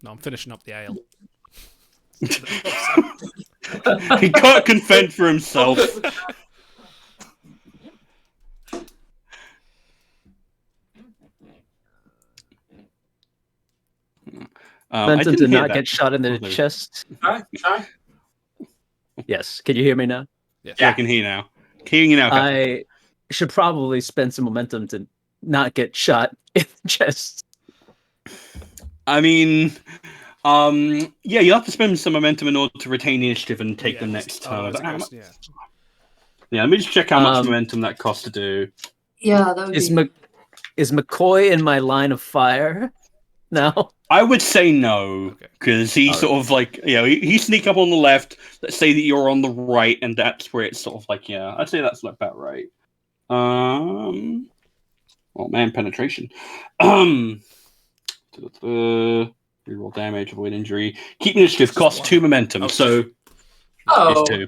No, I'm finishing up the ale. He can't confend for himself. I Momentum didn't to hear not that. get shot in the Oh, no. chest. Try. Yes. Can you hear me now? Yes. Yeah, I can hear you now. Hearing you now, Captain. I should probably spend some momentum to not get shot in the chest. I mean, yeah, you have to spend some momentum in order to retain the initiative and take the next turn. Otherwise it costs- yeah. Yeah, let me just check how much Um, momentum that costs to do. Yeah, that would Is be. is McCoy in my line of fire now? I would say no, Okay. because he Alright. sort of like, you know, he sneak up on the left. Let's say that you're on the right, and that's where it's sort of like, yeah, I'd say that's about right. Oh man, penetration. Reroll damage, avoid injury. Keep initiative Just costs one. 2 momentum, Oh, so Oh, it's 2.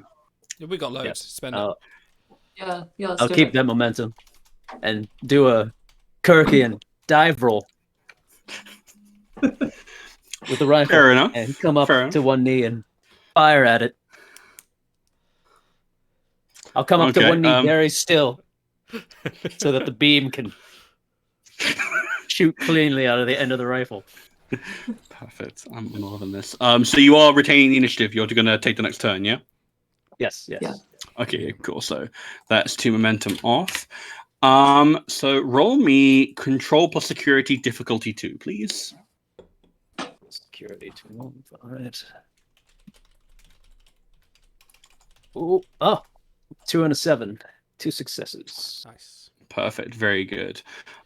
Yeah, we got loads. Yes. Spend it. yeah, yeah. Let's I'll do keep it. that momentum and do a Kirkian dive roll with the rifle Fair enough. and come up Fair enough. to one knee and fire at it. I'll come up to Okay, one knee very still so that the beam can shoot cleanly out of the end of the rifle. Perfect. I'm loving this. So you are retaining the initiative. You're going to take the next turn, yeah? Yes, yes. Yeah. Okay, cool. So that's 2 momentum off. So roll me control plus security difficulty 2, please. Security 2. All right. Ooh, 2 and a 7. 2 successes. Nice. Perfect. Very good.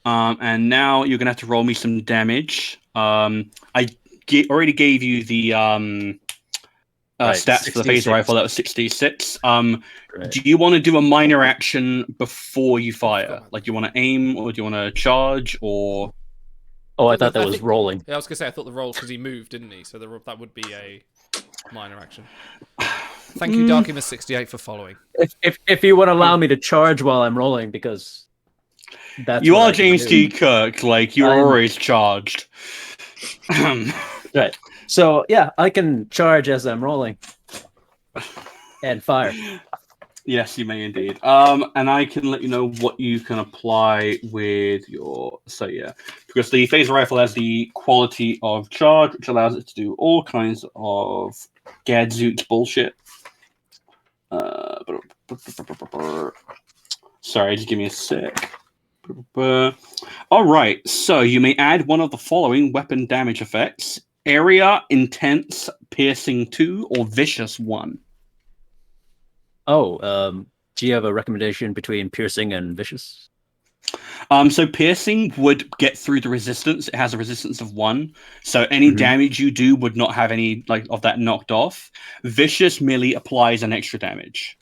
And now you're gonna have to roll me some damage. Already gave you the Right, stats for the phase 66. rifle. That was 66. Right. Do you want to do a minor action before you fire? Forgot. Like, do you want to aim, or do you want to charge, or? Oh, I thought I that was think- rolling. Yeah, I was gonna say I thought the roll because he moved, didn't he? So that would be a minor action. Thank you, Darkimus68, for following. If you would allow me to charge while I'm rolling, because that's You what are I can James do. T. Kirk. Like, you're I'm- always charged. Right. So yeah, I can charge as I'm rolling and fire. Yes, you may indeed. And I can let you know what you can apply with your. So yeah, because the phaser rifle has the quality of charge, which allows it to do all kinds of gadzooks bullshit. Sorry, just give me a sec. All right, so you may add one of the following weapon damage effects: area, intense, piercing 2, or vicious 1. Oh, do you have a recommendation between piercing and vicious? So piercing would get through the resistance. It has a resistance of 1, so any Mhm. damage you do would not have any like of that knocked off. Vicious merely applies an extra damage.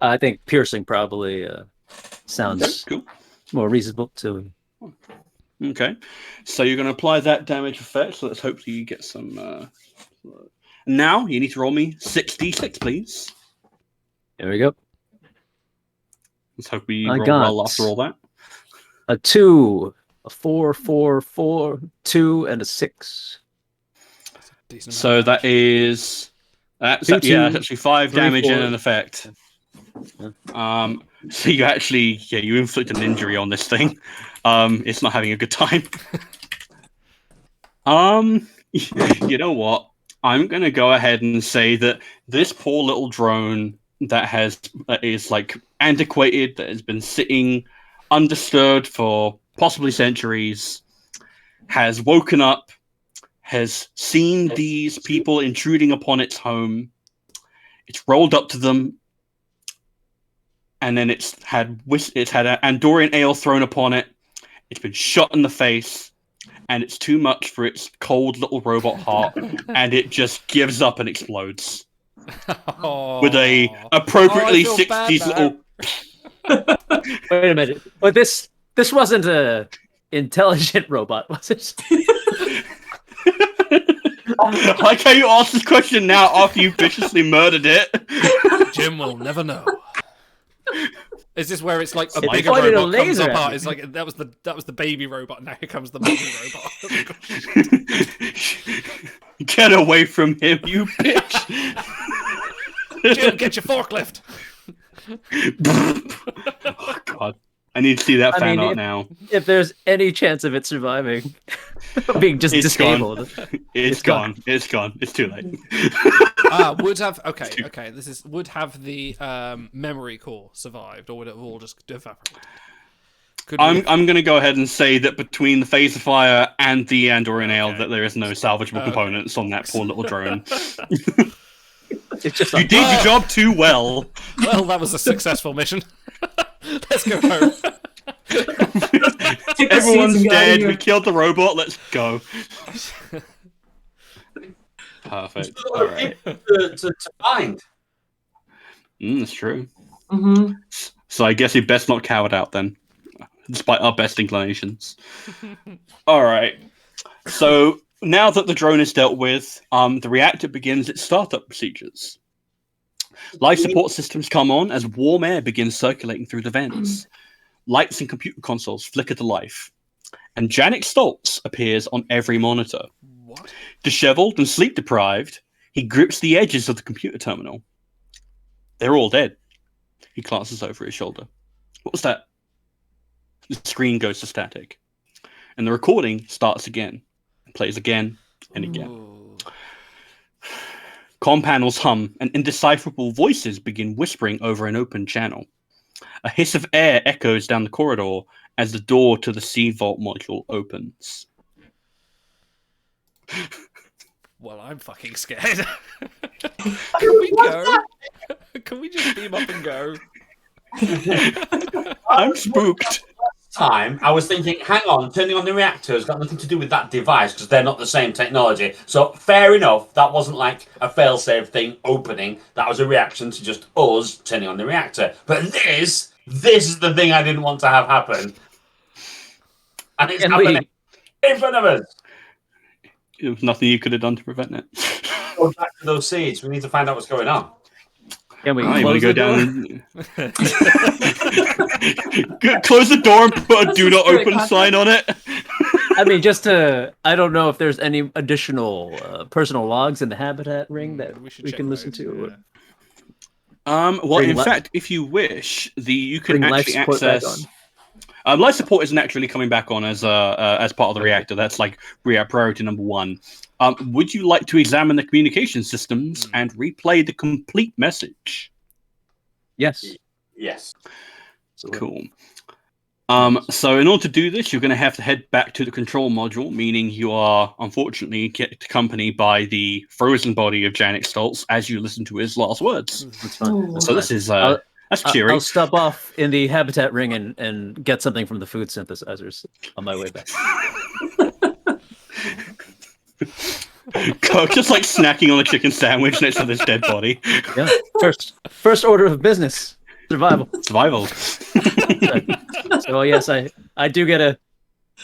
I think piercing probably sounds Cool. more reasonable to. Okay, so you're going to apply that damage effect. So let's hope you get some. Now you need to roll me 66, please. There we go. Let's hope we I roll got- well after all that. A 2, a 4, 4, 4, 2, and a 6. That's a decent amount So of that damage. is that's Two, yeah, two, that's actually 5 3, damage 4. and an effect. So you actually, you inflict an injury on this thing. It's not having a good time. You know what? I'm gonna go ahead and say that this poor little drone that is like antiquated, that has been sitting undisturbed for possibly centuries, has woken up, has seen these people intruding upon its home. It's rolled up to them, and then it's had an Andorian ale thrown upon it. It's been shot in the face, and it's too much for its cold little robot heart, and it just gives up and explodes with a appropriately Oh, I feel bad 60s little. Wait a minute. But this wasn't a intelligent robot, was it? I like how you asked this question now after you viciously murdered it. Jim will never know. Is this where it's like a It bigger pointed a robot comes laser at apart? me. It's like that was the baby robot. Now here comes the baby robot. Get away from him, you bitch! Jim, get your forklift. Oh god, I need to see that fan art if, now. If there's any chance of it surviving, being just It's disabled, It's gone. It's gone. It's too late. Would have okay. Would have the memory core survived, or would it have all just evaporated? I'm going to go ahead and say that between the Phaser Fire and the Andorian Ale, that there is no salvageable components on that poor little drone. it's just You did your job too well. Well, that was a successful mission. Let's go home. Take the Everyone's seats and get out of dead. here. We killed the robot. Let's go. Perfect. There's a lot All of right. people to find. That's true. Mm-hmm. So I guess we best not cower out then, despite our best inclinations. All right. So now that the drone is dealt with, the reactor begins its startup procedures. Life support systems come on as warm air begins circulating through the vents. Lights and computer consoles flicker to life, and Janik Stoltz appears on every monitor. What? Disheveled and sleep deprived, he grips the edges of the computer terminal. They're all dead. He glances over his shoulder. What was that? The screen goes to static, and the recording starts again, plays again and again. Ooh. Comm panels hum, and indecipherable voices begin whispering over an open channel. A hiss of air echoes down the corridor as the door to the C-Vault module opens. Well, I'm fucking scared. Can we go? Can we just beam up and go? I'm spooked. Time I was thinking, hang on, turning on the reactor has got nothing to do with that device because they're not the same technology. So fair enough, that wasn't like a failsafe thing opening. That was a reaction to just us turning on the reactor. But this is the thing I didn't want to have happen, and it's happening in front of us. There was nothing you could have done to prevent it. Go back to those seeds. We need to find out what's going on. Can we I'm close gonna the go door? down. Close the door and put a "Do Not Open" sign on it. I mean, I don't know if there's any additional personal logs in the habitat ring that we check can listen those, to. yeah. Well, Bring in li- fact, if you wish, you can Bring life actually support back access. Life support isn't actually coming back on as part of the reactor. That's like priority number one. Would you like to examine the communication systems and replay the complete message? Yes. Yes. Cool. So in order to do this, you're going to have to head back to the control module, meaning you are unfortunately kept company by the frozen body of Janik Stoltz as you listen to his last words. That's fine. So this is that's I'll cheery. stop off in the habitat ring and get something from the food synthesizers on my way back. Just like snacking on a chicken sandwich next to this dead body. Yeah. First order of business: survival. Survival. So yes, I do get a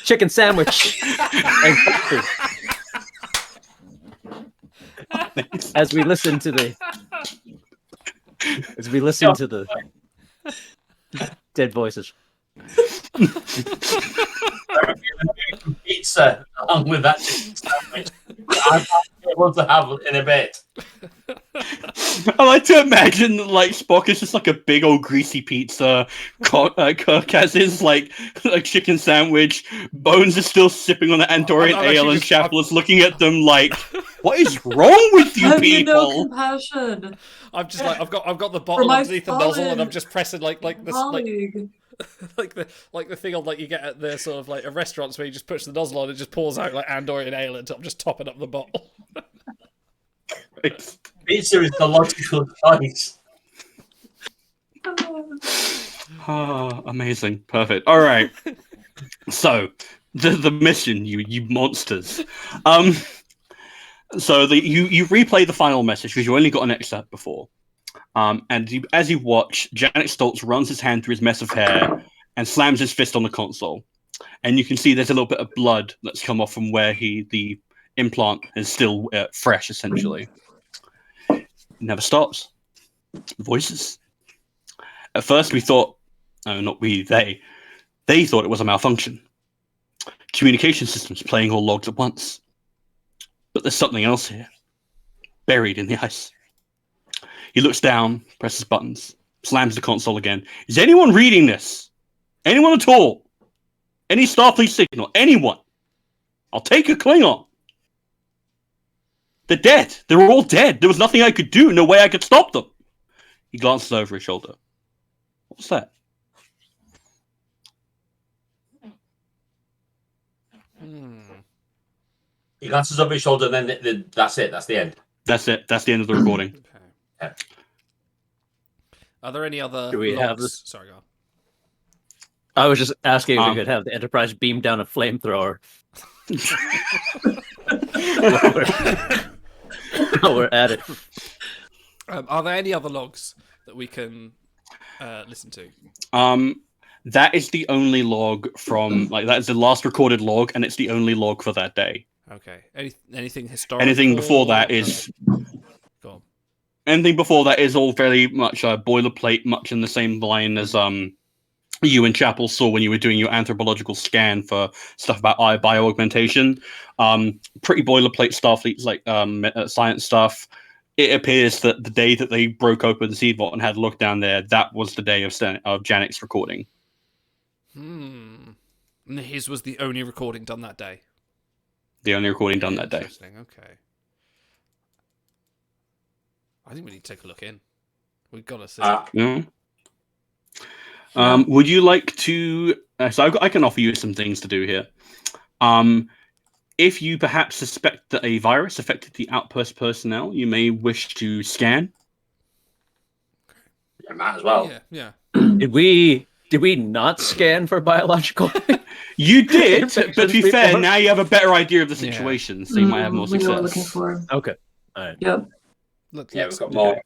chicken sandwich and coffee as we listen to the dead voices. Pizza along with that chicken sandwich. I might be able to have in a bit. I like to imagine that, like, Spock is just like a big old greasy pizza. Kirk has his like chicken sandwich. Bones is still sipping on the Andorian I'm ale, actually and just- Chapel is looking at them like, "What is wrong with you Have you no people?" compassion I'm just like I've got the for bottle my underneath the nozzle, and I'm fallen just pressing like this colleague? like the thing on like you get at the sort of like a restaurants where you just push the nozzle on, it just pours out like Andorian ale, and I'm just topping up the bottle. Pizza is the logical choice. Ah, amazing, perfect. All right, so the mission, you monsters. So you replay the final message because you only got an excerpt before. And as you watch, Janet Stoltz runs his hand through his mess of hair and slams his fist on the console. And you can see there's a little bit of blood that's come off from where the implant is still fresh, essentially. It never stops. Voices. At first we thought, no, not we, they thought it was a malfunction. Communication systems playing all logs at once. But there's something else here, buried in the ice. He looks down, presses buttons, slams the console again. Is anyone reading this? Anyone at all? Any Starfleet signal? Anyone? I'll take a Klingon. They're dead. They were all dead. There was nothing I could do. No way I could stop them. He glances over his shoulder. What's that? He glances over his shoulder, and then that's it. That's the end. That's it. That's the end of the recording. Okay. Are there any other Do we logs? have this? Sorry, go on. I was just asking if we Um, could have the Enterprise beam down a flamethrower. While we're at it. Are there any other logs that we can listen to? That is the only log from that is the last recorded log, and it's the only log for that day. Okay. Anything historical? Anything before that is Go on. anything before that is all very much boilerplate, much in the same line as you and Chapel saw when you were doing your anthropological scan for stuff about bioaugmentation. Pretty boilerplate Starfleet science stuff. It appears that the day that they broke open the seed vault and had a look down there, that was the day of Janet's recording. And his was the only recording done that day. The only recording done that day. Interesting. Okay. I think we need to take a look in. We've got to see. Yeah. Would you like to? So I can offer you some things to do here. If you perhaps suspect that a virus affected the outpost personnel, you may wish to scan. Yeah, might as well. Yeah. Did we not scan for biological? You did, Infections but to be fair, before? now you have a better idea of the situation, so you might have more We know what we're looking success. for. Okay. All right. Yep. Yeah, we've got more.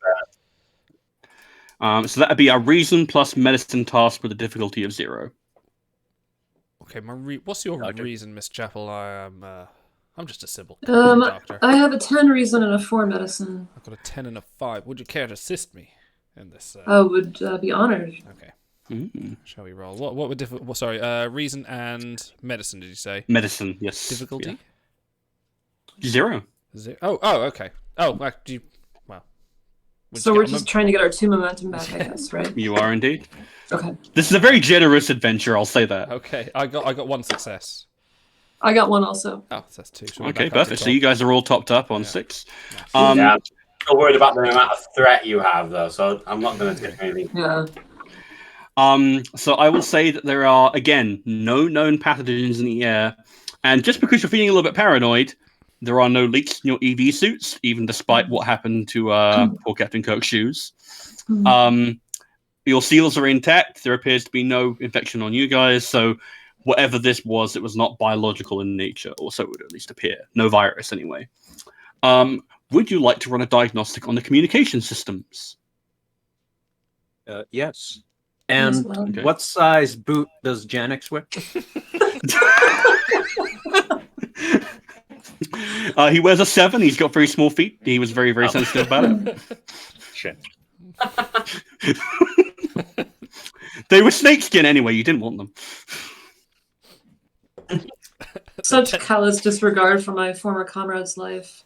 So that would be a reason plus medicine task with a difficulty of 0. Okay, what's your Doctor. reason, Miss Chapel? I'm just a simple Um, doctor. I have a 10 reason and a 4 medicine. I've got a 10 and a 5. Would you care to assist me in this? I would be honored. Okay. Mm. Shall we roll? What would reason and medicine? Did you say Medicine, yes. difficulty? Yeah. 0. Oh, okay. Oh, well. So we're just trying to get our 2 momentum back, I guess, right? You are indeed. Okay. This is a very generous adventure, I'll say that. Okay, I got 1 success. I got 1 also. Oh, that's 2. So we're Okay, back up to perfect. So top. you guys are all topped up on Yeah. 6. Yeah, I'm still worried about the amount of threat you have, though, so I'm not going to take anything. Yeah. So I will say that there are, again, no known pathogens in the air. And just because you're feeling a little bit paranoid, there are no leaks in your EV suits, even despite what happened to poor Captain Kirk's shoes. Your seals are intact. There appears to be no infection on you guys. So whatever this was, it was not biological in nature, or so it would at least appear. No virus, anyway. Would you like to run a diagnostic on the communication systems? Yes. And well. Okay. what size boot does Janix wear? He wears a 7. He's got very small feet. He was very, very sensitive about it. Shit. They were snakeskin anyway. You didn't want them. Such callous disregard for my former comrade's life.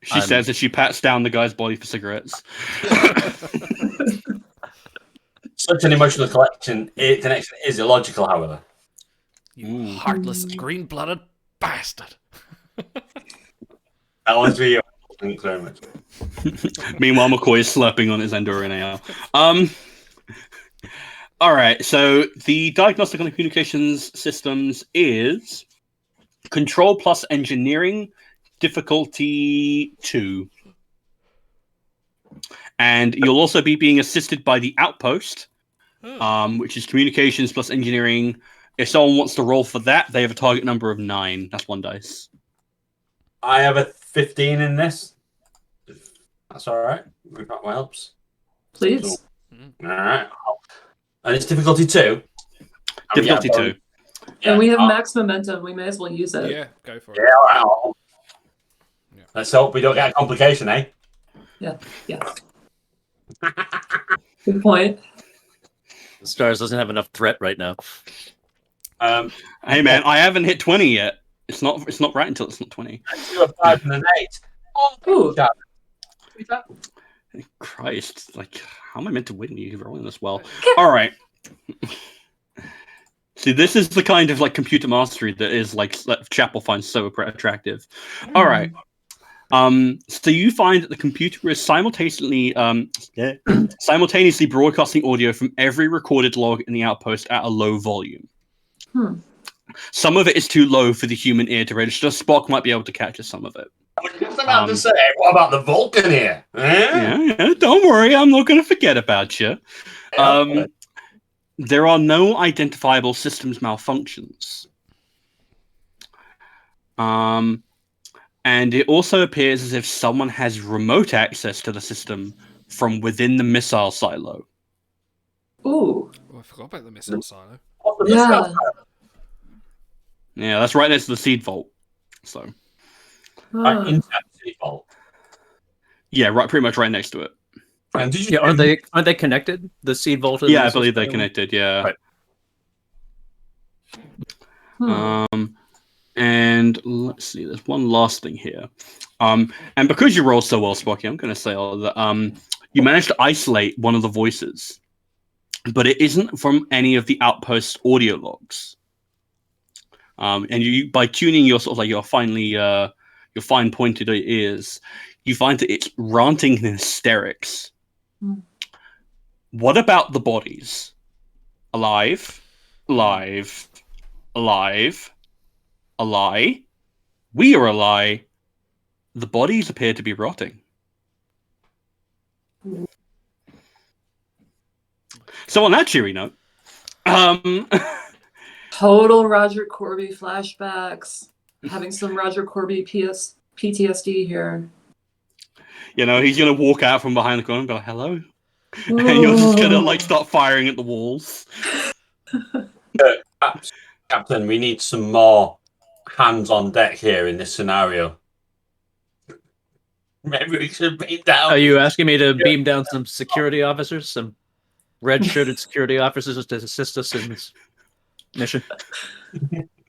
She says as she pats down the guy's body for cigarettes. Such an emotional connection is illogical, however. You heartless, green-blooded bastard. That was for you. Thanks very much. Meanwhile, McCoy is slurping on his Enduring ale. All right, so the diagnostic and communications systems is control plus engineering, difficulty 2. And you'll also be being assisted by the outpost, which is communications plus engineering. If someone wants to roll for that, they have a target number of 9. That's 1 dice. I have a 15 in this. That's all right. If that helps. Please. All right. And it's difficulty 2. Difficulty 2. And we have max momentum. We may as well use it. Yeah, go for it. Yeah, all right. Let's hope we don't get a complication, eh? Yeah. Good point. The Stars doesn't have enough threat right now. Hey man, I haven't hit 20 yet. It's not right until it's not 20. I do a 5 and an 8. Ooh. Christ, like, how am I meant to win you rolling this well? All right. See, this is the kind of like computer mastery that is like that Chapel finds so attractive. All right. So you find that the computer is simultaneously broadcasting audio from every recorded log in the outpost at a low volume. Some of it is too low for the human ear to register. Spock might be able to capture some of it. I was just about to say, what about the Vulcan here? Yeah, don't worry, I'm not going to forget about you. There are no identifiable systems malfunctions. And it also appears as if someone has remote access to the system from within the missile silo. Ooh. Oh, I forgot about the missile silo. Yeah. Yeah, that's right next to the seed vault. So, Inside the vault. yeah, right, pretty much right next to it. And did you aren't they connected? The seed vault. And Yeah, I believe they're connected. Yeah. Right. And let's see. There's one last thing here. And because you rolled so well, Spocky, I'm going to say that you managed to isolate one of the voices, but it isn't from any of the outpost audio logs. And you, by tuning your sort of like your fine pointed ears, you find that it's ranting in hysterics. What about the bodies? Alive, alive, alive, a lie. We are a lie. The bodies appear to be rotting. So on that cheery note, Total Roger Corby flashbacks. Having some Roger Corby PTSD here. you know, he's gonna walk out from behind the corner and go, "Hello," and you're just gonna like start firing at the walls. Captain, we need some more hands on deck here in this scenario. Maybe we should beam down. Are you asking me to beam down some security officers, some red-shirted security officers to assist us in this mission?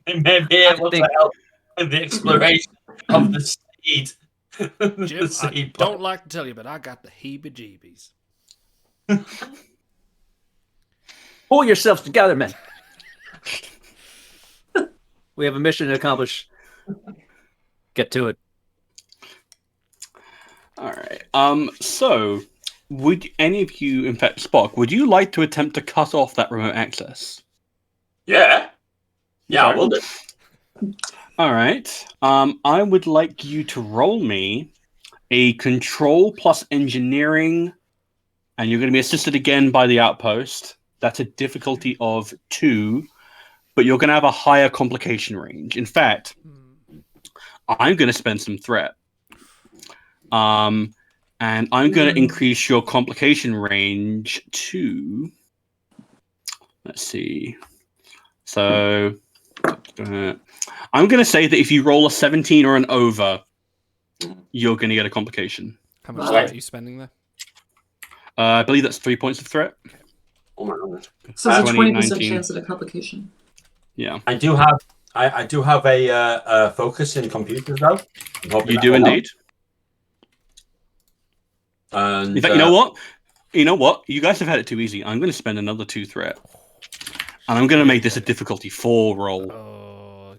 It may be able to help with the exploration of the seed. Jim, I don't like to tell you, but I got the heebie-jeebies. Pull yourselves together, men. We have a mission to accomplish. Get to it. All right. So, would any of you, in fact, Spock, would you like to attempt to cut off that remote access? Yeah. Yeah, I will do. All right. I would like you to roll me a control plus engineering, and you're going to be assisted again by the outpost. That's a difficulty of 2, but you're going to have a higher complication range. In fact, I'm going to spend some threat. And I'm going to increase your complication range to, let's see. So I'm going to say that if you roll a 17 or an over, you're going to get a complication. How much threat are you spending there? I believe that's 3 points of threat. Oh my goodness. So it's a 20, 20% 19. chance at a complication. Yeah. I do have a focus in computers though. You do indeed. And In fact, you know what? You know what? You guys have had it too easy. I'm going to spend another 2 threat. And I'm going to make this a difficulty 4 roll. Oh,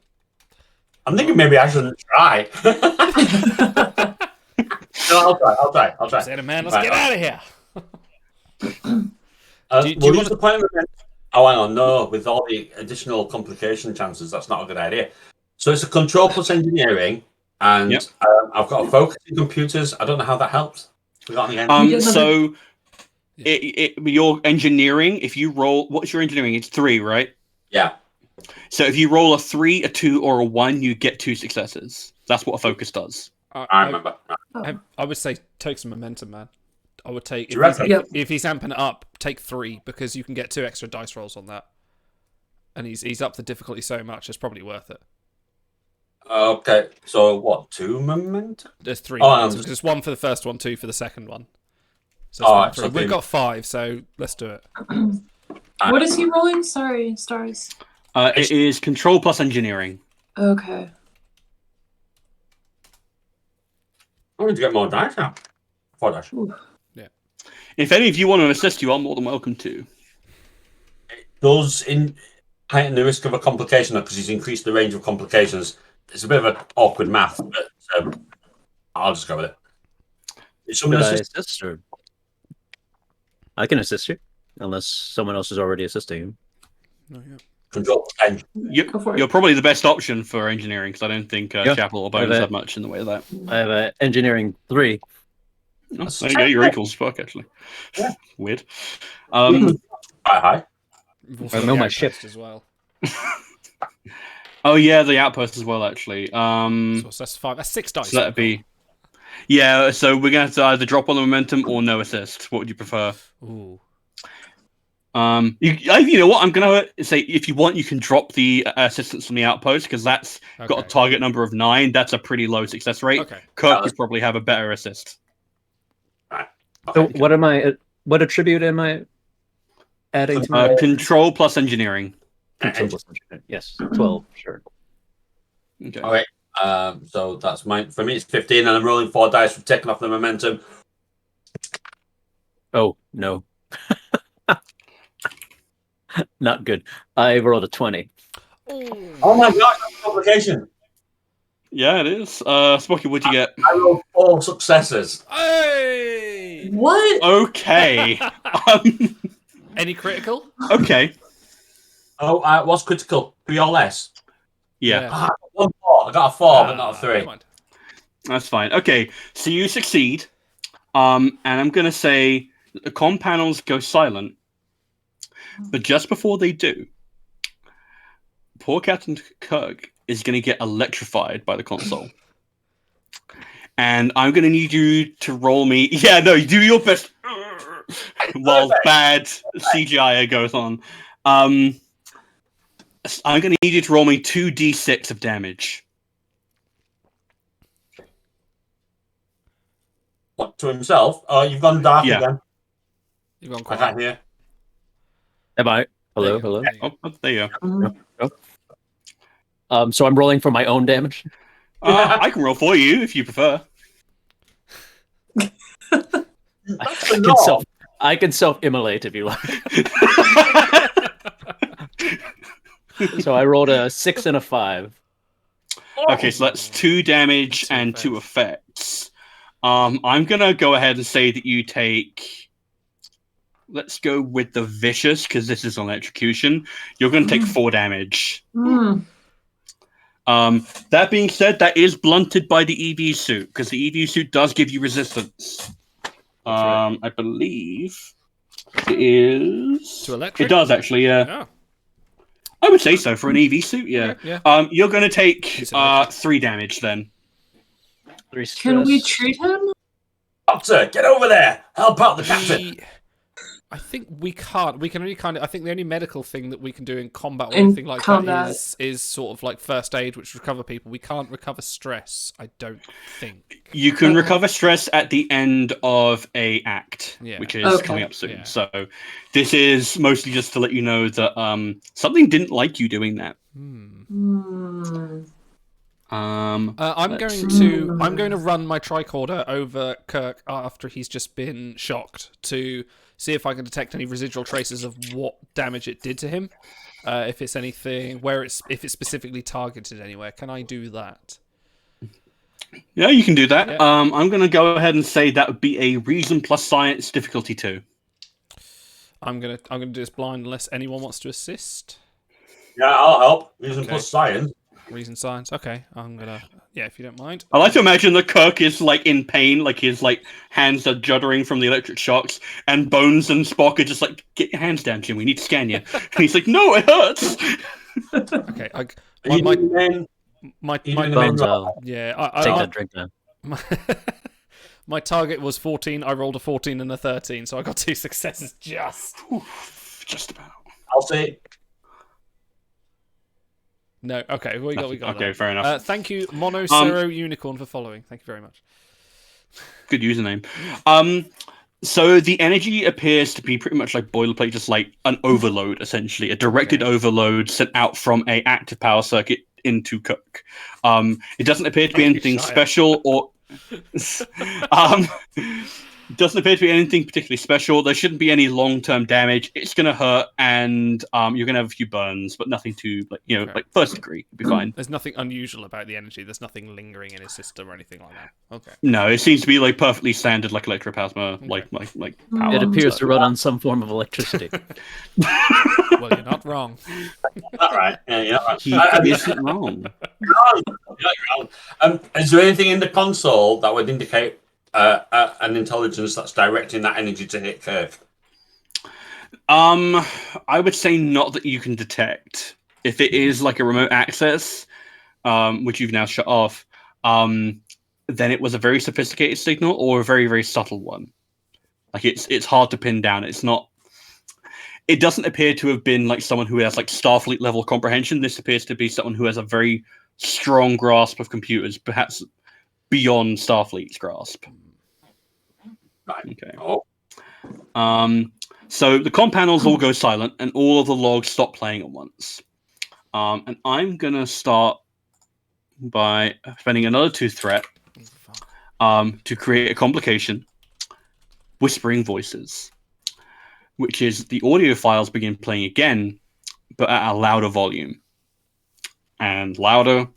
I'm thinking maybe I shouldn't try. No, I'll try. Santa man, let's Right, get out of here. Do we'll you use the point of event. Oh, hang on. No, with all the additional complication chances, that's not a good idea. So it's a control plus engineering, and Yep. I've got a focus in computers. I don't know how that helps. We got any So your engineering, if you roll, what's your engineering? It's 3, right? Yeah. So if you roll a 3, a 2, or a 1, you get 2 successes. That's what a focus does. I remember. I would say take some momentum, man. I would take you reckon? if he's amping it up, take 3 because you can get 2 extra dice rolls on that, and he's up the difficulty so much, it's probably worth it. Okay. So what? 2 momentum? There's 3 Oh, momentum, because it's 1 for the first one, 2 for the second one. So it's Alright, 3. so We've got 5, so let's do it. What is he rolling? Sorry, stars. It is control plus engineering. Okay. I need to get more dice now. 4 dice. If any of you want to assist, you are more than welcome to. Does heighten the risk of a complication because he's increased the range of complications. It's a bit of an awkward math, but I'll just go with it. Is someone Should I assist? assist, or I can assist you, unless someone else is already assisting you. Oh, yeah. Control 10. Go for it. You're probably the best option for engineering because I don't think Yeah. Chapel or Bones have much in the way of that. I have a engineering 3. Oh, there you go. Your equals fuck actually. Yeah. Weird. Quite high. We've also I got know the my outpost ship. as well. Oh yeah, the outpost as well actually. So that's 5. That's 6 dice. So that'd be. Yeah, so we're gonna have to either drop on the momentum or no assist. What would you prefer? Ooh. You know what? I'm gonna say if you want, you can drop the assistance from the outpost because that's got a Okay. target number of 9. That's a pretty low success rate. Okay. Kirk would probably have a better assist. So what am I? What attribute am I adding to my Control plus engineering. control plus engineering? Yes, 12. Sure. Okay. Okay. So that's mine. For me, it's 15, and I'm rolling 4 dice for taking off the momentum. Oh no. Not good. I rolled a 20. Oh my god, that's a complication. Yeah, it is. Smoky, what'd you get? I rolled 4 successes. Hey! What? Okay. Any critical? Okay. Oh, what's critical? 3 or less? Yeah, Ah, 1 4. I got a 4, but not a 3. Never mind. that's fine. Okay, so you succeed. And I'm gonna say that the comm panels go silent. But just before they do, poor Captain Kirk is gonna get electrified by the console. And I'm gonna need you to roll me. Yeah, no, you do your best while bad CGI goes on. I'm gonna need you to roll me 2d6 of damage. What, to himself? Oh, you've gone dark Yeah. again. You've gone I quiet. can't hear. Am I? There Hello, you go. hello. Oh, there you go. So I'm rolling for my own damage. I can roll for you if you prefer. I can self-immolate if you like. So I rolled a 6 and a 5. Okay, so that's 2 damage Two and 2 effects. I'm gonna go ahead and say that you take. Let's go with the vicious because this is on electrocution. You're gonna take 4 damage. Hmm. That being said, that is blunted by the EV suit because the EV suit does give you resistance. right. I believe it is. To electric? It does actually. Yeah, Oh. I would say so for an EV suit. Yeah. Yeah. You're gonna take He's electric. 3 damage then. 3 Can we stress. treat him? Doctor, get over there. Help out the captain. I think we can't. We can only kind of. I think the only medical thing that we can do in combat or In anything like combat. that is sort of like first aid, which recover people. We can't recover stress. I don't think. You can Okay. recover stress at the end of a act, Yeah. which is Okay. coming up soon. Yeah. So this is mostly just to let you know that something didn't like you doing that. Hmm. Hmm. I'm Let's going to run my tricorder over Kirk after he's just been shocked to see if I can detect any residual traces of what damage it did to him. If it's anything if it's specifically targeted anywhere, can I do that? Yeah, you can do that. Yeah. I'm going to go ahead and say that would be a reason plus science difficulty 2. I'm gonna do this blind unless anyone wants to assist. Yeah, I'll help. Reason Okay. plus science. Reason science. Okay, I'm gonna. Yeah, if you don't mind. I like to imagine that Kirk is like in pain, like his like hands are juddering from the electric shocks, and Bones and Spock are just like, "Get your hands down, Jim. We need to scan you." And he's like, "No, it hurts." Okay, my Bones, I'll yeah. take that drink now. My target was 14. I rolled a 14 and a 13, so I got 2 successes just. Just about. I'll say. No, okay, we got Okay, that. fair enough. Thank you, Monocero Unicorn, for following. Thank you very much. Good username. So the energy appears to be pretty much like boilerplate, just like an overload, essentially, a directed overload sent out from a active power circuit into Kirk. It doesn't appear to be anything special or doesn't appear to be anything particularly special. There shouldn't be any long-term damage. It's gonna hurt, and you're gonna have a few burns, but nothing too like first degree. You'll be fine. There's nothing unusual about the energy. There's nothing lingering in his system or anything like that. Okay. No, it seems to be like perfectly standard, like electroplasma, like power. It appears to run on some form of electricity. Well, you're not wrong. All right. Yeah, you're not He right. isn't wrong. You're wrong. Is there anything in the console that would indicate an intelligence that's directing that energy to hit Kirk? I would say not that you can detect. If it is like a remote access, which you've now shut off, then it was a very sophisticated signal or a very, very subtle one. Like it's hard to pin down. It's not. It doesn't appear to have been like someone who has like Starfleet level comprehension. This appears to be someone who has a very strong grasp of computers, perhaps beyond Starfleet's grasp. Right. Okay. Oh. So the comm panels all go silent, and all of the logs stop playing at once. And I'm gonna start by spending another 2 threat to create a complication. Whispering voices, which is the audio files begin playing again, but at a louder volume, and louder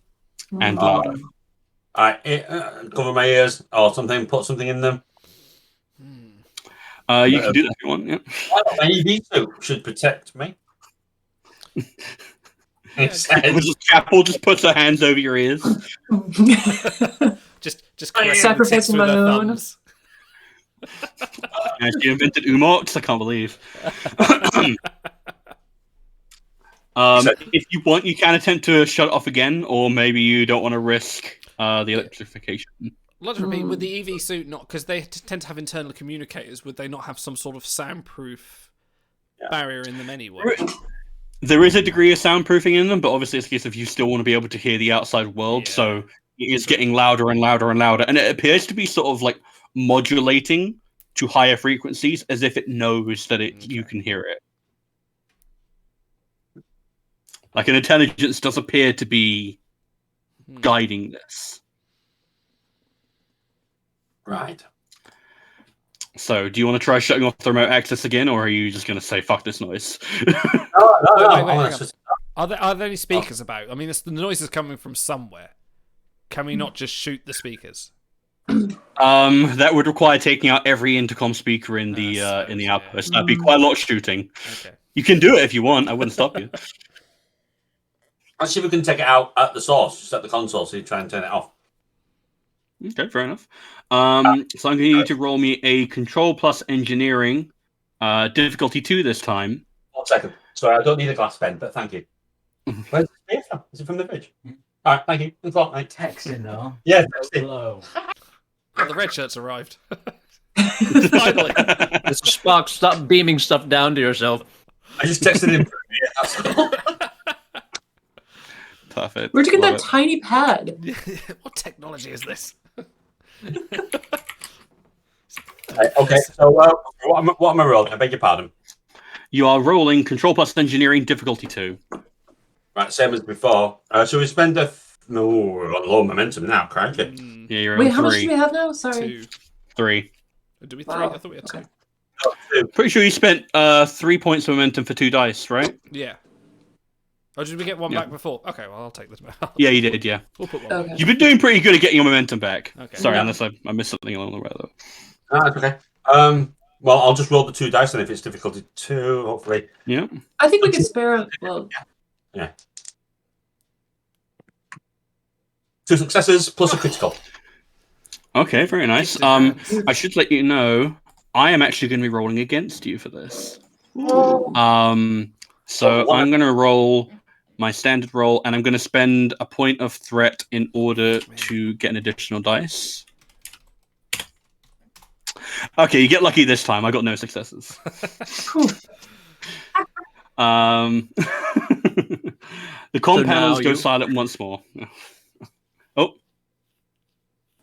and louder. All right. Cover my ears or something. Put something in them. You can do that if you want. Yeah. My EV suit should protect me. It says, Chapel just puts her hands over your ears. just Sacrificing my own. And she invented Umox. I can't believe. If you want, you can attempt to shut it off again, or maybe you don't want to risk the electrification. Logically, with the EV suit, not because they tend to have internal communicators, would they not have some sort of soundproof barrier in them anyway? There is a degree of soundproofing in them, but obviously it's a case of you still want to be able to hear the outside world, so it is getting louder and louder and louder, and it appears to be sort of like modulating to higher frequencies as if it knows that you can hear it. Like an intelligence does appear to be guiding this. right. So, do you want to try shutting off the remote access again, or are you just going to say, fuck this noise? No. Wait, I hang wanna on. just- Are there any speakers about? I mean, the noise is coming from somewhere. Can we not just shoot the speakers? That would require taking out every intercom speaker in the outpost. That'd be quite a lot of shooting. Okay. You can do it if you want. I wouldn't stop you. Let's see if we can take it out at the source, just at the console, so you try and turn it off. Okay, fair enough. So I'm going to need you to roll me a control plus engineering, difficulty 2 this time. 1 second. Sorry, I don't need a glass pen, but thank you. Where's the beer from? Is it from the fridge? All right, thank you. Thanks a lot, mate. Texting though. Yeah, Hello. Oh, the red shirts arrived. Finally. Mr. Spock, stop beaming stuff down to yourself. I just texted him. That's all. Perfect. Where'd you get Love that it. tiny pad? What technology is this? Okay, so what am I rolling? I beg your pardon. You are rolling control plus engineering, difficulty 2. Right, same as before. So we spend No, we're on low momentum now, crikey. Mm, Yeah, you're Wait, on how much do we three. have now? Sorry. 2. 3. Do we 3? Wow. I thought we had 2. Okay. Oh, 2. Pretty sure you spent 3 points of momentum for 2 dice, right? Yeah. Oh, did we get one Yeah. back before? Okay, well, I'll take this back. Yeah, you did, yeah. We'll put one Okay. back. You've been doing pretty good at getting your momentum back. Okay. Sorry, Yeah. unless I missed something along the way, though. Ah, that's okay. Well, I'll just roll the 2 dice, and if it's difficulty 2, hopefully. Yeah. I think we could spare. Well, 2 successes plus a critical. Okay, very nice. Kicked in hands. I should let you know, I am actually going to be rolling against you for this. So I'm going to roll my standard roll, and I'm going to spend a point of threat in order to get an additional dice. Okay, you get lucky this time. I got no successes. The comm So panels now go you- silent once more. Oh,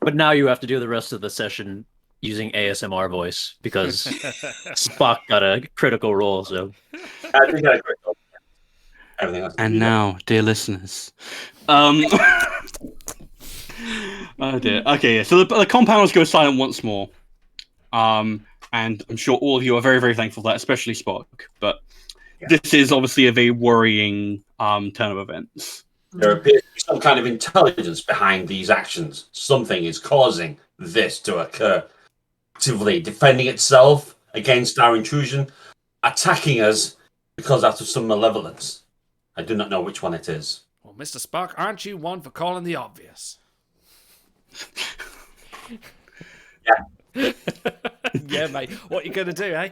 But now you have to do the rest of the session using ASMR voice because Spock got a critical roll. So I think I critical. Everything else. and now, dear listeners. Oh dear. Okay, yeah. So the comm panels go silent once more. And I'm sure all of you are very, very thankful for that, especially Spock. But this is obviously a very worrying turn of events. There appears to be some kind of intelligence behind these actions. Something is causing this to occur. Actively defending itself against our intrusion, attacking us because out of some malevolence. I do not know which one it is. Well, Mr. Spock, aren't you one for calling the obvious? Yeah. Yeah, mate. What you gonna do, eh?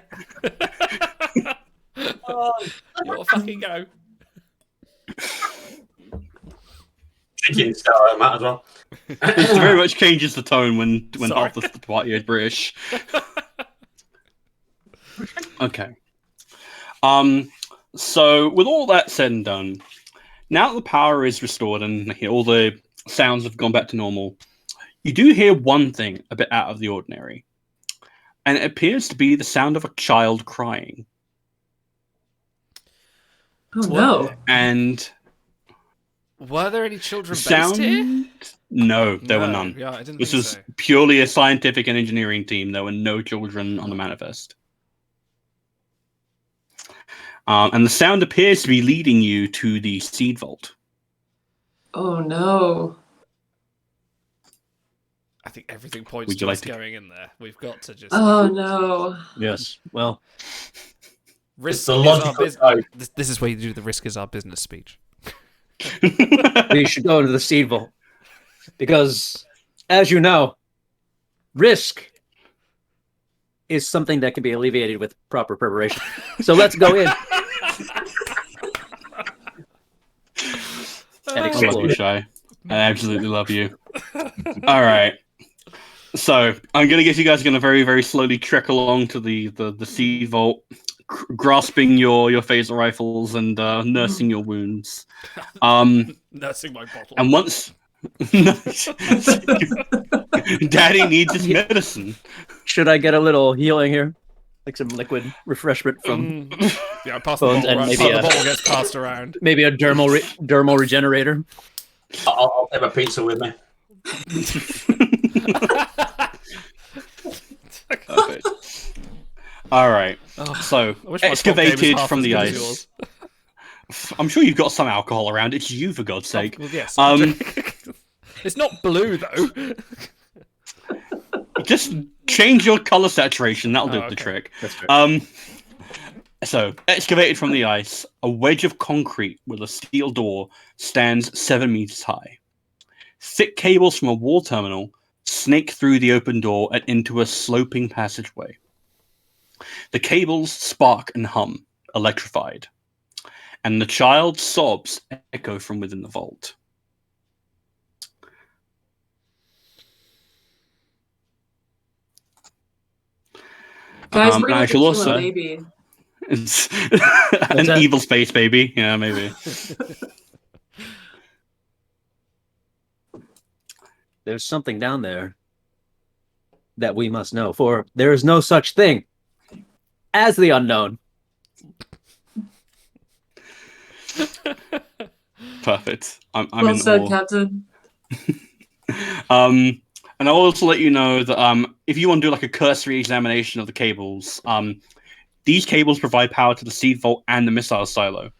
You ought to fucking go. Chicken star, Matt, as well. It very much changes the tone when Sorry. half the party is British. Okay. So with all that said and done, now that the power is restored and all the sounds have gone back to normal, you do hear one thing a bit out of the ordinary. And it appears to be the sound of a child crying. oh no. And Were there any children sound... based here? No, there were No, none. Yeah, I didn't This think was so. purely a scientific and engineering team. There were no children on the manifest. And the sound appears to be leading you to the seed vault. Oh no. I think everything points Would to you us like to- going in there. We've got to just Oh no. yes, well, risk the is our logical business. side. This is where you do the risk is our business speech. we should go into the seed vault because, as you know, risk is something that can be alleviated with proper preparation. So let's go in. And I love explode. you, Shy. I absolutely love you. All right. So I'm gonna guess you guys are gonna very, very slowly trek along to the seed vault, grasping your phaser rifles and nursing your wounds. Nursing my bottle. And once Daddy needs his medicine. Should I get a little healing here? Like some liquid refreshment from Yeah, I pass the Bones bottle and around. maybe So the a- bottle gets passed around. maybe a dermal regenerator? I'll take my pizza with me. Perfect. All right. Oh, So I wish my top game was excavated half from as the good as ice. yours. I'm sure you've got some alcohol around. It's you, for God's sake. Well, yes. Um, It's not blue though. Just change your color saturation. That'll do Oh, the okay. trick. That's fair. So excavated from the ice, a wedge of concrete with a steel door stands 7 meters high. Thick cables from a wall terminal snake through the open door and into a sloping passageway. The cables spark and hum, electrified, and the child's sobs echo from within the vault. Guys, we're I gonna shall kill also- a baby. It's What's an that? evil space baby. Yeah, maybe. There's something down there that we must know, for there is no such thing as the unknown. Perfect. I'm Well in said, awe. Captain. And I'll also let you know that if you want to do like a cursory examination of the cables, these cables provide power to the seed vault and the missile silo.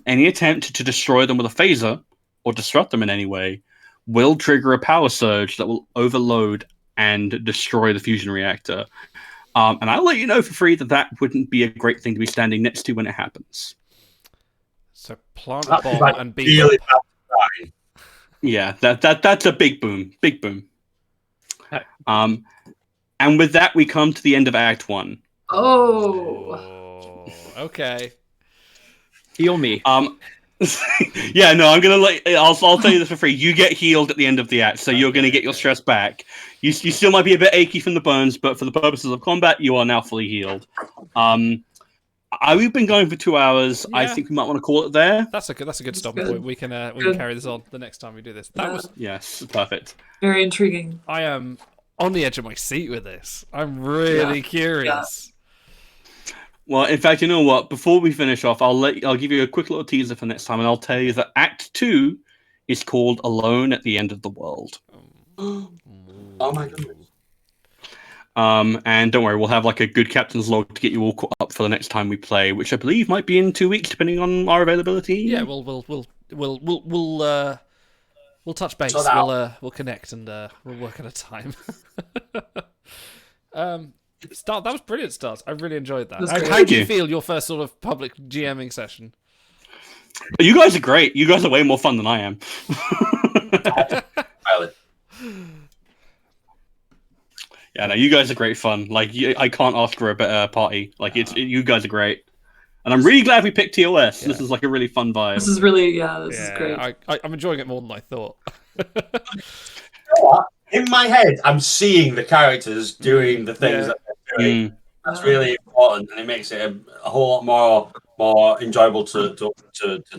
Any attempt to destroy them with a phaser or disrupt them in any way will trigger a power surge that will overload and destroy the fusion reactor. And I'll let you know for free that wouldn't be a great thing to be standing next to when it happens. So plant a That's bomb like and beat really up. bad design. Yeah, that's a big boom. Big boom. And with that, we come to the end of Act 1. Oh. Okay. Heal me. Yeah, no, I'm gonna I'll tell you this for free. You get healed at the end of the act, so you're gonna get your stress back. You still might be a bit achy from the burns, but for the purposes of combat, you are now fully healed. We've been going for 2 hours. Yeah. I think we might want to call it there. That's a good stopping good. point. We can Good. carry this on the next time we do this. That was Yes, perfect. Very intriguing. I am on the edge of my seat with this. I'm really curious. Well, in fact, you know what? Before we finish off, I'll give you a quick little teaser for next time, and I'll tell you that Act 2 is called "Alone at the End of the World." Oh my goodness. And don't worry, we'll have like a good captain's log to get you all caught up for the next time we play, which I believe might be in 2 weeks, depending on our availability. Yeah, we'll touch base. We'll connect and we'll work at a time. That was brilliant, Stars. I really enjoyed that. How do you feel your first sort of public GMing session? You guys are great. You guys are way more fun than I am. Yeah, no, you guys are great fun. Like, I can't ask for a better party. Like, you guys are great, and I'm really glad we picked TOS. Yeah. This is like a really fun vibe. This is really, this is great. I'm enjoying it more than I thought. You know what? In my head, I'm seeing the characters doing the things that they're doing. That's really important, and it makes it a whole lot more enjoyable to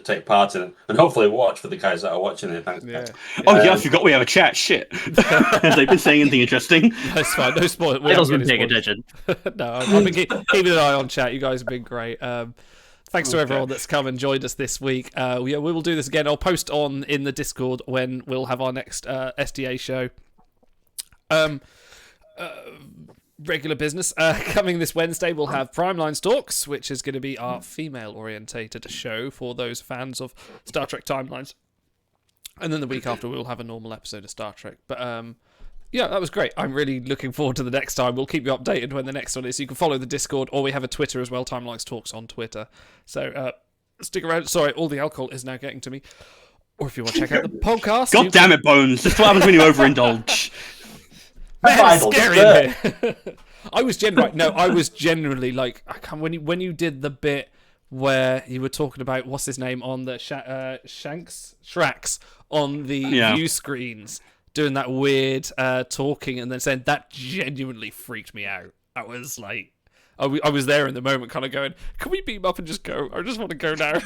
take part in, and hopefully watch for the guys that are watching it. Thanks. Yeah. Oh yeah, I forgot we have a chat. Shit. Has they been saying anything interesting? That's fine. No spoilers. Idle's been paying attention. No, I've been keeping an eye on chat. You guys have been great. Thanks to everyone that's come and joined us this week. We will do this again. I'll post in the Discord when we'll have our next SDA show. Regular business. Coming this Wednesday, we'll have Prime Lines Talks, which is going to be our female-orientated show for those fans of Star Trek Timelines. And then the week after, we'll have a normal episode of Star Trek. But yeah, that was great. I'm really looking forward to the next time. We'll keep you updated when the next one is. You can follow the Discord, or we have a Twitter as well, Timelines Talks on Twitter. So stick around. Sorry, all the alcohol is now getting to me. Or if you want to check out the podcast. God damn it, Bones. That's what happens when you overindulge. Man, it's scary in here. I was generally like, when you did the bit where you were talking about what's his name on the Shrax on the view screens, doing that weird talking, and then saying that genuinely freaked me out. I was like, I was there in the moment, kind of going, "Can we beam up and just go? I just want to go now."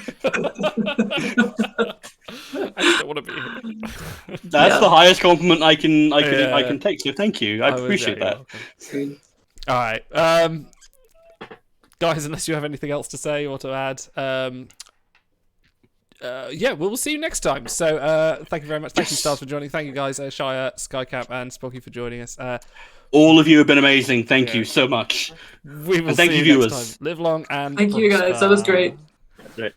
I just don't want to be here. That's the highest compliment I can take. So thank you. I appreciate that. All right, guys. Unless you have anything else to say or to add, yeah, we'll see you next time. So thank you very much. Thank you, Stars, for joining. Thank you, guys, Shire, Skycap, and Spocky for joining us. All of you have been amazing. Thank you so much. We will and thank see you, you viewers. next time. Live long and thank you, guys. That was great. Great.